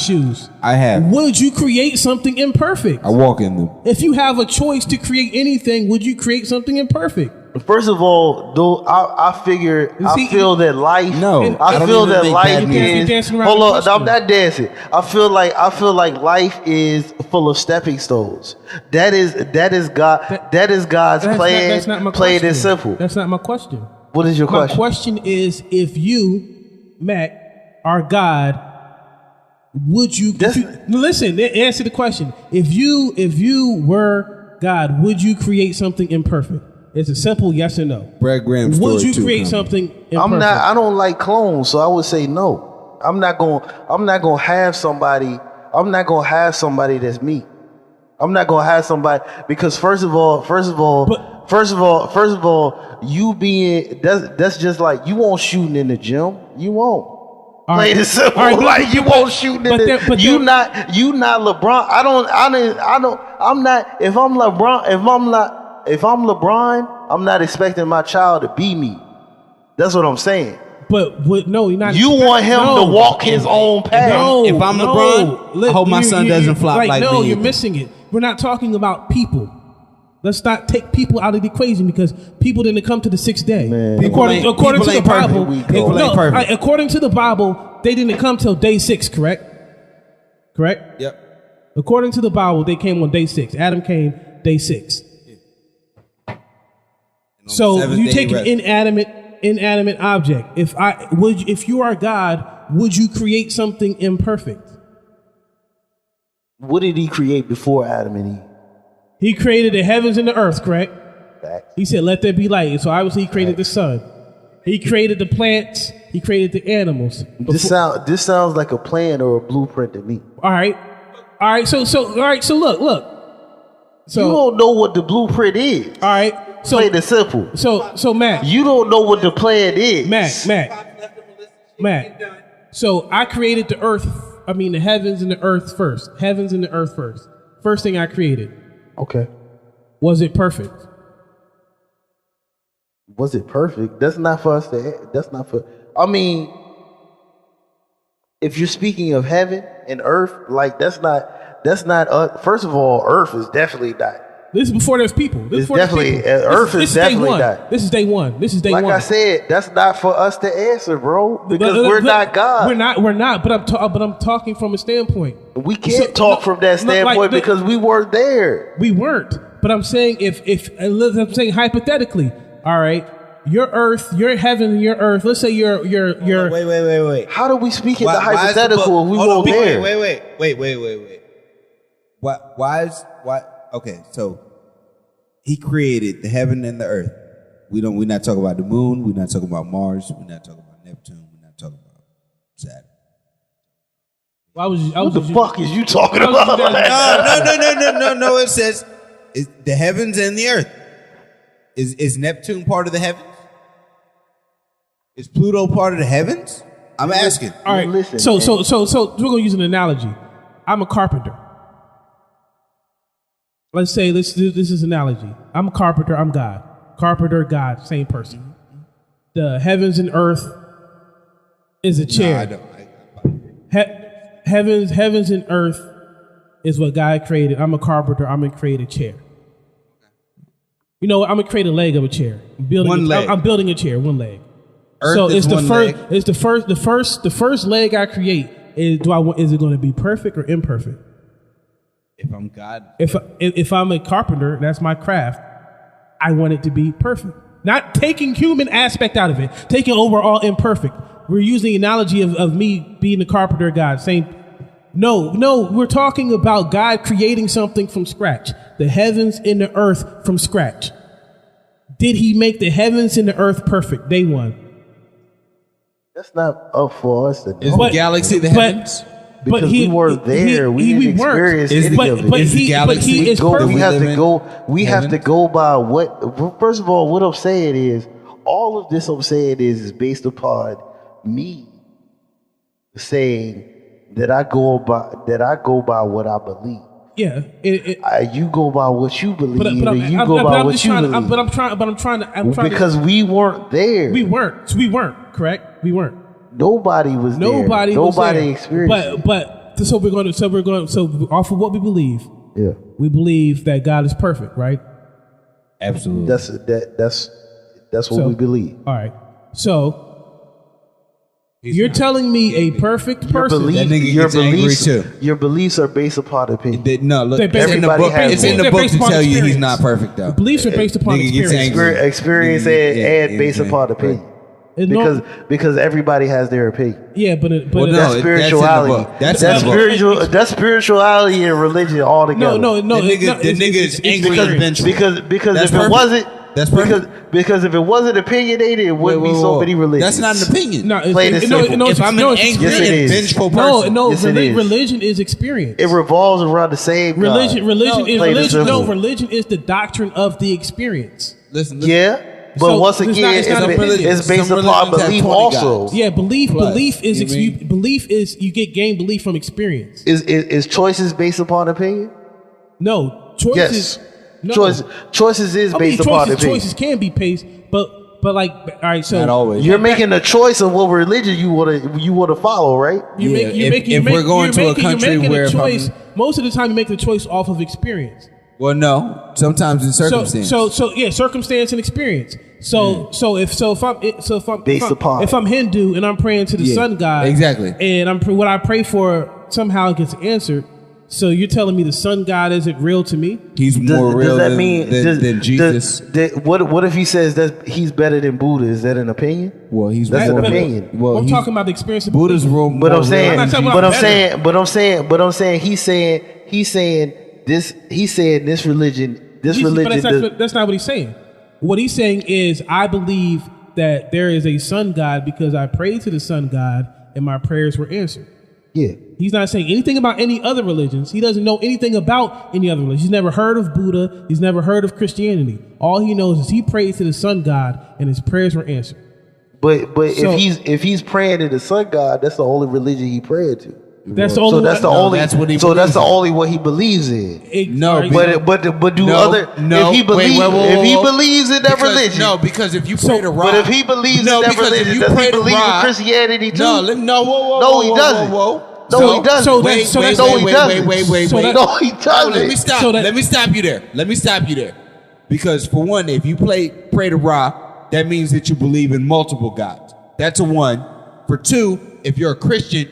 shoes. I have. Would you create something imperfect? I walk in them. If you have a choice to create anything, would you create something imperfect? First of all, though, I feel that life. No, I I don't feel even that think life that You're is. dancing around Hold the on, question. I'm not dancing. I feel like life is full of stepping stones. That is God. That is God's plan. That's not my Plain question. and simple. That's not my question. What is your My question? question is, if you, Mac, are God, would you? Listen, answer the question. If you were God, would you create something imperfect? It's a simple yes or no. Brad Graham story Would you too create coming. something imperfect? I don't like clones, so I would say no. I'm not gonna have somebody that's me. I'm not gonna have somebody because first of all, you being that's just like you won't shooting in the gym. You won't. All Plain right. and simple. All right, Like you won't shoot in but the there- but you there- not LeBron. I'm not if I'm LeBron, I'm not expecting my child to be me. That's what I'm saying. But no, you're not. You want him No. to walk his own path. No, If I'm no. LeBron, I hope my son doesn't flop like no, me you're either. missing it. We're not talking about people. Let's not take people out of the equation because people didn't come to the sixth day. According People to the ain't perfect. Bible, People ain't perfect. according to the Bible, they didn't come till day 6. Correct? Correct. Yep. According to the Bible, they came on day 6. Adam came day 6. So seventh you day take he an rested. inanimate object. If you are God, would you create something imperfect? What did he create before Adam and Eve? He created the heavens and the earth, correct? Facts. He said, "Let there be light." So obviously, he created the sun. He created the plants. He created the animals. This sounds like a plan or a blueprint to me. All right. So look. So You don't know what the blueprint is. all right. Plain and simple. So Mac. You don't know what the plan is. Mac. So I created the earth. I mean, the heavens and the earth first. Heavens and the earth first. First thing I created. Okay. Was it perfect? Was it perfect? That's not for us to. That's not for. I mean, if you're speaking of heaven and earth, like that's not. First of all, earth is definitely not. This is before there's people. This is It's before there's definitely people. earth is definitely day one. not. This is day one. This is day Like one. I said, that's not for us to answer, bro, because we're not God. We're not. But I'm talking from a standpoint. We can't talk from that standpoint because we weren't there. We weren't. But I'm saying if I'm saying hypothetically, all right, your earth, your heaven, and your earth. Let's say your. Wait. How do we speak in the Why is the hypothetical book- if we hold on, weren't there? Wait. Why? Okay, so he created the heaven and the earth. We're not talking about the moon. We're not talking about Mars. We're not talking about Neptune. We're not talking about Saturn. Why was you? What the fuck is you talking I was about? just- No. It says the heavens and the earth. Is Neptune part of the heavens? Is Pluto part of the heavens? I'm asking. All right. Listen, So man. we're gonna use an analogy. I'm a carpenter. Let's say this is an analogy. I'm a carpenter. I'm God. Carpenter, God, same person. The heavens and earth is a chair. Heavens and earth is what God created. I'm a carpenter. I'm gonna create a chair. You know what? I'm gonna create a leg of a chair. I'm building a chair, one leg. Earth so is it's the one first. leg. It's the first leg I create. Is it going to be perfect or imperfect? If I'm God, If I'm a carpenter, that's my craft. I want it to be perfect. Not taking human aspect out of it, taking overall imperfect. We're using the analogy of me being the carpenter God, saying, no, we're talking about God creating something from scratch. The heavens and the earth from scratch. Did he make the heavens and the earth perfect? Day one. That's not up for us to Is know. the galaxy the heavens? Because we weren't there. We didn't experience any of it. But Is the he galaxy is Go, perfect. we have to live go. in We have heaven? to go by what. First of all, what I'm saying is, all of this I'm saying is based upon me saying that I go by what I believe. Yeah. You go by what you believe, and you I'm go by just what you trying to- believe. But I'm trying to. Because we weren't there. We weren't, correct? We weren't. Nobody was there. Nobody was there. Experienced. But so off of what we believe, yeah, we believe that God is perfect, right? Absolutely. that's what we believe. All right. So you're telling me a perfect person. That nigga gets angry too. Your beliefs are based upon opinion. No, look, They're based- it's in the everybody book. has It's in one. the book Based to upon tell you he's experience. not perfect though. Beliefs are based upon Nigga gets experience. angry. Experience and based upon opinion. And Because everybody has their opinion. yeah, but Well, no, That's spirituality. That's in the book. That's spirituality and religion all together. no. The nigga is angry and vengeful. Because That's if it perfect. wasn't That's perfect. because if it wasn't opinionated, it wouldn't be so many religions. That's not an opinion. No, it's, Plain and it, no, simple. no, If it's, I'm no, an it's angry Yes, it experience. is. and vengeful No, person, no, Yes, it is. religion is experience. It revolves around the same God. Religion Plain and is simple. religion is the doctrine of the experience. listen. Yeah, but So, once it's again, not- it's not it's religions. based Some upon religions have belief 20 also. gods. Yeah, belief Plus, is you mean? belief is you gain belief from experience. Is choices based upon opinion? No, choices. Yes. No. Choices is I mean, based upon opinion. choices can be based, but like, all right. So Not always. You're making a choice of what religion you wanna follow, right? You Yeah, if we're going to a country where if choice, most of the time you make the choice off of experience. Well, no. Sometimes in circumstance. So yeah, circumstance and experience. So if I'm Hindu and I'm praying to the Yeah, sun god, exactly. and what I pray for somehow gets answered. So you're telling me the sun god isn't real to me? he's more real that mean than Jesus. What if he says that he's better than Buddha? Is that an opinion? Well, he's That's more an real. opinion. Well, I'm he's- talking about the experience of Buddha's real. But I'm saying, I'm not talking but about I'm saying, he's saying this religion, But does- that's not what he's saying. What he's saying is, I believe that there is a sun god because I prayed to the sun god and my prayers were answered. yeah. He's not saying anything about any other religions. He doesn't know anything about any other religion. He's never heard of Buddha. He's never heard of Christianity. All he knows is he prayed to the sun god and his prayers were answered. But So- if he's praying to the sun god, that's the only religion he prayed to. That's the So only. that's the one- only. that's what he so that's believes the in. only what he believes in. No, Alright, But do No, other no, if he wait, believes whoa, whoa, if he whoa. believes in that Because- religion. No, because if you pray to Ra, But if he believes no, in that because if religion, you does pray he to believe Ra- in Christianity too? No, no, whoa, No, he whoa, doesn't. Whoa, whoa. No, he doesn't. so that- Wait, so wait, that's- no, wait, he wait, doesn't. wait. So that- No, he Oh, doesn't. let me stop. So that- Let me stop you there. Let me stop you there. Because for one, if you pray to Ra, that means that you believe in multiple gods. That's a one. For two, if you're a Christian,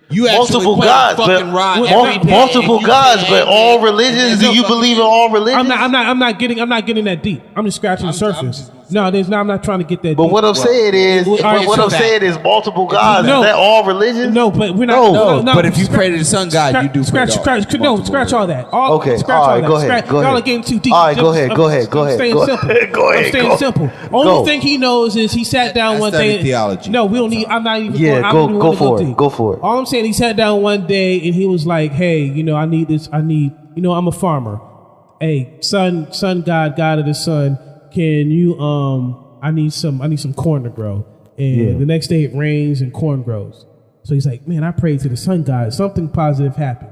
you actually Multiple pray gods, to but fucking Ra Well, every day, multiple and you gods, say, but "Hey, all man," religions. and Do there's you no believe in fucking- all religions? I'm not getting that deep. I'm just scratching the I'm surface. just- No, I'm not trying to get that. But deep. what I'm saying is, well, all right, what so I'm that- saying is multiple gods. No. Is that all religions? No, but we're not. No, but if you pray to the sun god, you do pray scratch, to all- scratch, no, multiple scratch all that. Okay, scratch all all right, that. go ahead, Scratch- go Y'all ahead. are getting too deep. All right, go ahead, go ahead, go I'm ahead, staying go simple. ahead, go I'm ahead, staying go. simple. Go. Only thing he knows is he sat down I one studied day. theology. No, we don't need. I'm not even. Yeah, going, I go- don't even go wanna for it, deep. go for it. All I'm saying, he sat down one day and he was like, "Hey, I need this. I need. I'm a farmer. Hey, sun god of the sun. Can you I need some corn to grow." And the next day it rains and corn grows. So he's like, "Man, I prayed to the sun god. Something positive happened."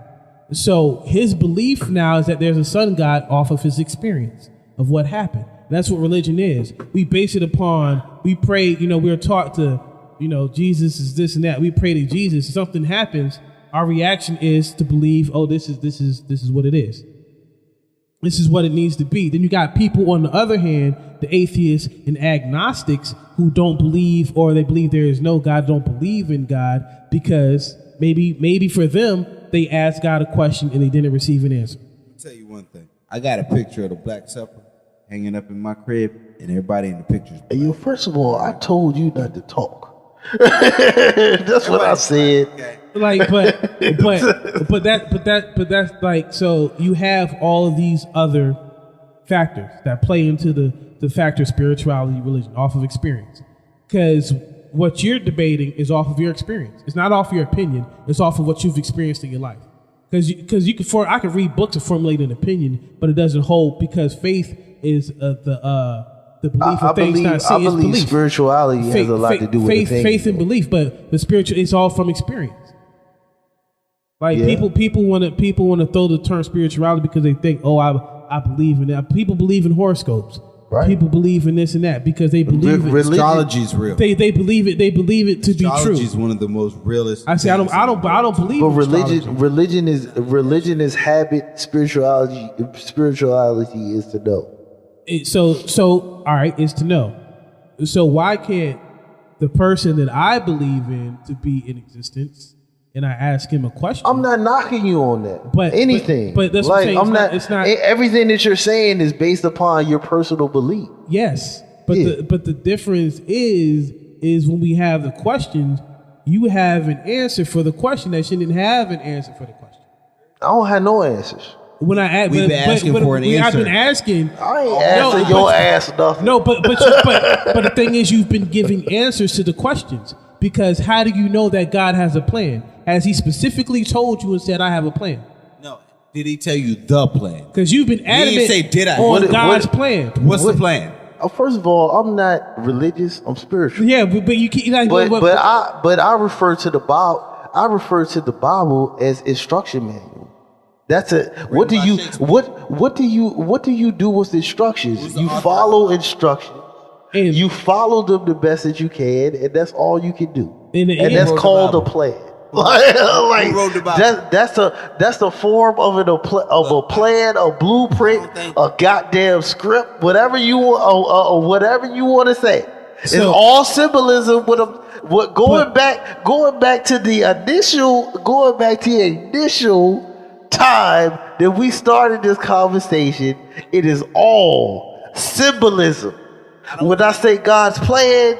So his belief now is that there's a sun god off of his experience of what happened. That's what religion is. We base it upon, we pray, we are taught to, Jesus is this and that. We pray to Jesus. Something happens. Our reaction is to believe, oh, this is what it is. This is what it needs to be. Then you got people on the other hand, the atheists and agnostics who don't believe, or they believe there is no God, don't believe in God because maybe for them, they asked God a question and they didn't receive an answer. I'll tell you one thing. I got a picture of the Black Supper hanging up in my crib, and everybody in the pictures. Hey, yo, first of all, I told you not to talk. That's what I said. Like, but that's like, so you have all of these other factors that play into the factor spirituality, religion, off of experience. Because what you're debating is off of your experience. It's not off your opinion. It's off of what you've experienced in your life. Because I could read books to formulate an opinion, but it doesn't hold because faith is the belief of things not seen. I It's believe belief. spirituality has a lot to do with faith, opinion. faith and belief, but the spiritual is all from experience. Like Yeah. people want to throw the term spirituality because they think, oh, I believe in that. People believe in horoscopes. Right. People believe in this and that because they believe it. Religion- Astrology is real. They believe it. They believe it to be Astrology true. is one of the most realist. I say I don't believe. But in astrology. religion is habit. Spirituality is to know. So all right, is to know. So why can't the person that I believe in to be in existence, and I ask him a question? I'm not knocking you on that. But- anything. but that's what I'm like saying. I'm not. It's not- Everything that you're saying is based upon your personal belief. Yes, but Yeah. the difference is when we have the questions, you have an answer for the question that she didn't have an answer for the question. I don't have no answers. When I ask, We've been asking for an I've answer. been asking. I ain't asking but- your ass nothing. No, but the thing is, you've been giving answers to the questions because how do you know that God has a plan? Has He specifically told you and said, "I have a plan"? No. Did he tell you the plan? Because you've been adamant say, "Did I?" on What- God's what- plan. What's the plan? First of all, I'm not religious. I'm spiritual. Yeah, but you keep like, But I refer to the Bible. I refer to the Bible as instruction manual. That's a what do by you Shakespeare. what do you do with instructions? You follow instructions. and, You follow them the best that you can, and that's all you can do. And the And that's end- called a plan. Like Who wrote the Bible? that's the form of a plan, a blueprint, a goddamn script, whatever you want to say. It's So- all symbolism with going back to the initial time that we started this conversation. It is all symbolism. When I say God's plan,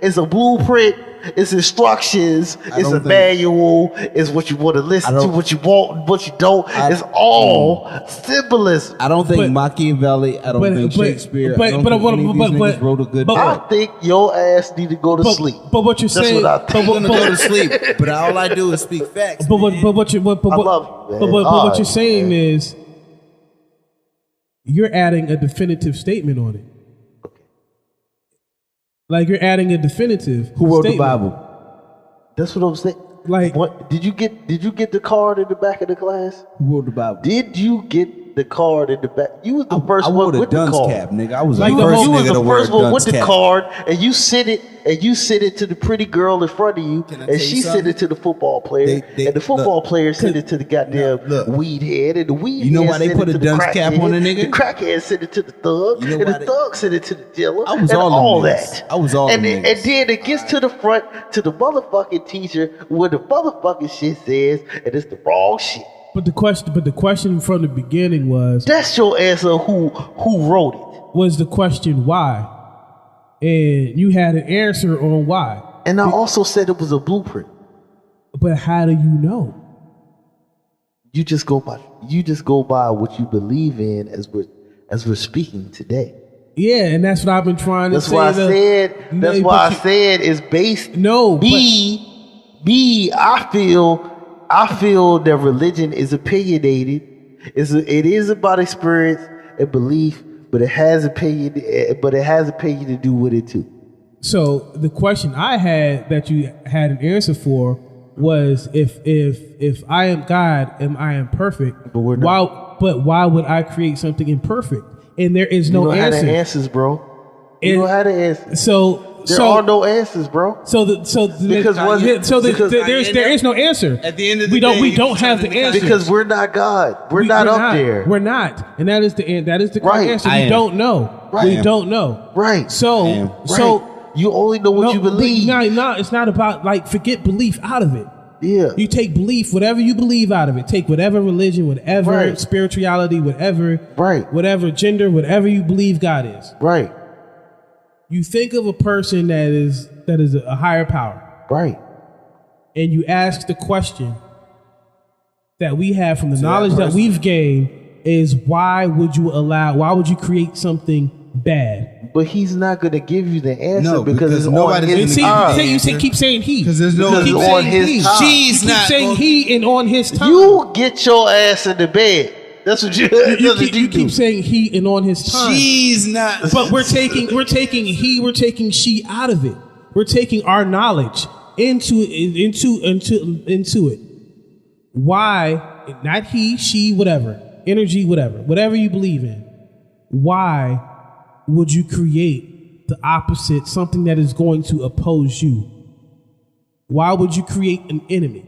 it's a blueprint, it's instructions, it's a don't think- manual, it's what you want to listen to, what you want, what you don't. It's all symbolism. I don't think But- Machiavelli. I don't think Shakespeare. I don't think any of these niggas wrote a good book. I think your ass need to go to sleep. But what you're That's saying, what I think. I'm gonna go to sleep, but all I do is speak facts. But man. what you I love you, man. what All you're right, saying man. is you're adding a definitive statement on it. Like you're adding a definitive. Who wrote the statement. Bible? That's what I'm saying. Like- what did you get the card in the back of the class? Who wrote the Bible? Did you get the card in the back? You was the first I one wore the with the dunce card. cap, nigga. I was Like the the first whole- You was nigga to the wear a first one with dunce the cap. card, and you sent it to the pretty girl in front of you, Can I and tell she you sent something? it to the football player, They- and the football look. player sent it to the goddamn Look. weed head, and the weed You know head why they sent put it a to the dunce cap crackhead, on a nigga? The crackhead sent it to the thug, You know and why the they- thug sent it to the dealer, I was and all all them niggas. that. I was all and them then, niggas. and then it gets to the front to the motherfucking teacher where the motherfucking shit says, and it's the wrong shit. But the question from the beginning was That's your answer. Who wrote it? the question why, and you had an answer on why. And I also said it was a blueprint. But how do you know? You just go by what you believe in as we're speaking today. Yeah, and that's what I've been trying to That's say. why I the- said. That's No, why I but you- said it's based. No, but- I feel that religion is opinionated. It is about experience and belief, but it has opinion. But it has opinion to do with it too. So the question I had that you had an answer for was if I am God and I am perfect, But we're not. why would I create something imperfect? And there is You no don't have answer. the answers, bro. You And- don't have the answers. So There are no answers, bro. Because because- there is no answer. At the end of the we don't day, we you don't have the something to answer Because we're not God. We're not up there. We're not, and that is the correct Right. answer. I We am. don't know. Right. We don't know. Right. So am. so You only know what you but believe. No, it's not about like forget belief out of it. Yeah. You take belief, whatever you believe out of it. Take whatever religion, whatever Right. spirituality, whatever Right. whatever gender, whatever you believe God is. Right. You think of a person that is a higher power, Right. and you ask the question that we have from the that knowledge that person. we've gained is why would you create something bad? But he's not going to give you the answer No, because it's nobody's on gonna his give you time. the You answer. keep saying he. Because there's no Because keep it's saying on his he. time. She's You keep not saying gonna- he and on his time. You get your ass in the bed. That's what you. That's what you do. keep saying he and on his time. She's not. But we're taking she out of it. We're taking our knowledge into it. Why? Not he, she, whatever, energy, whatever you believe in. Why would you create the opposite, something that is going to oppose you? Why would you create an enemy?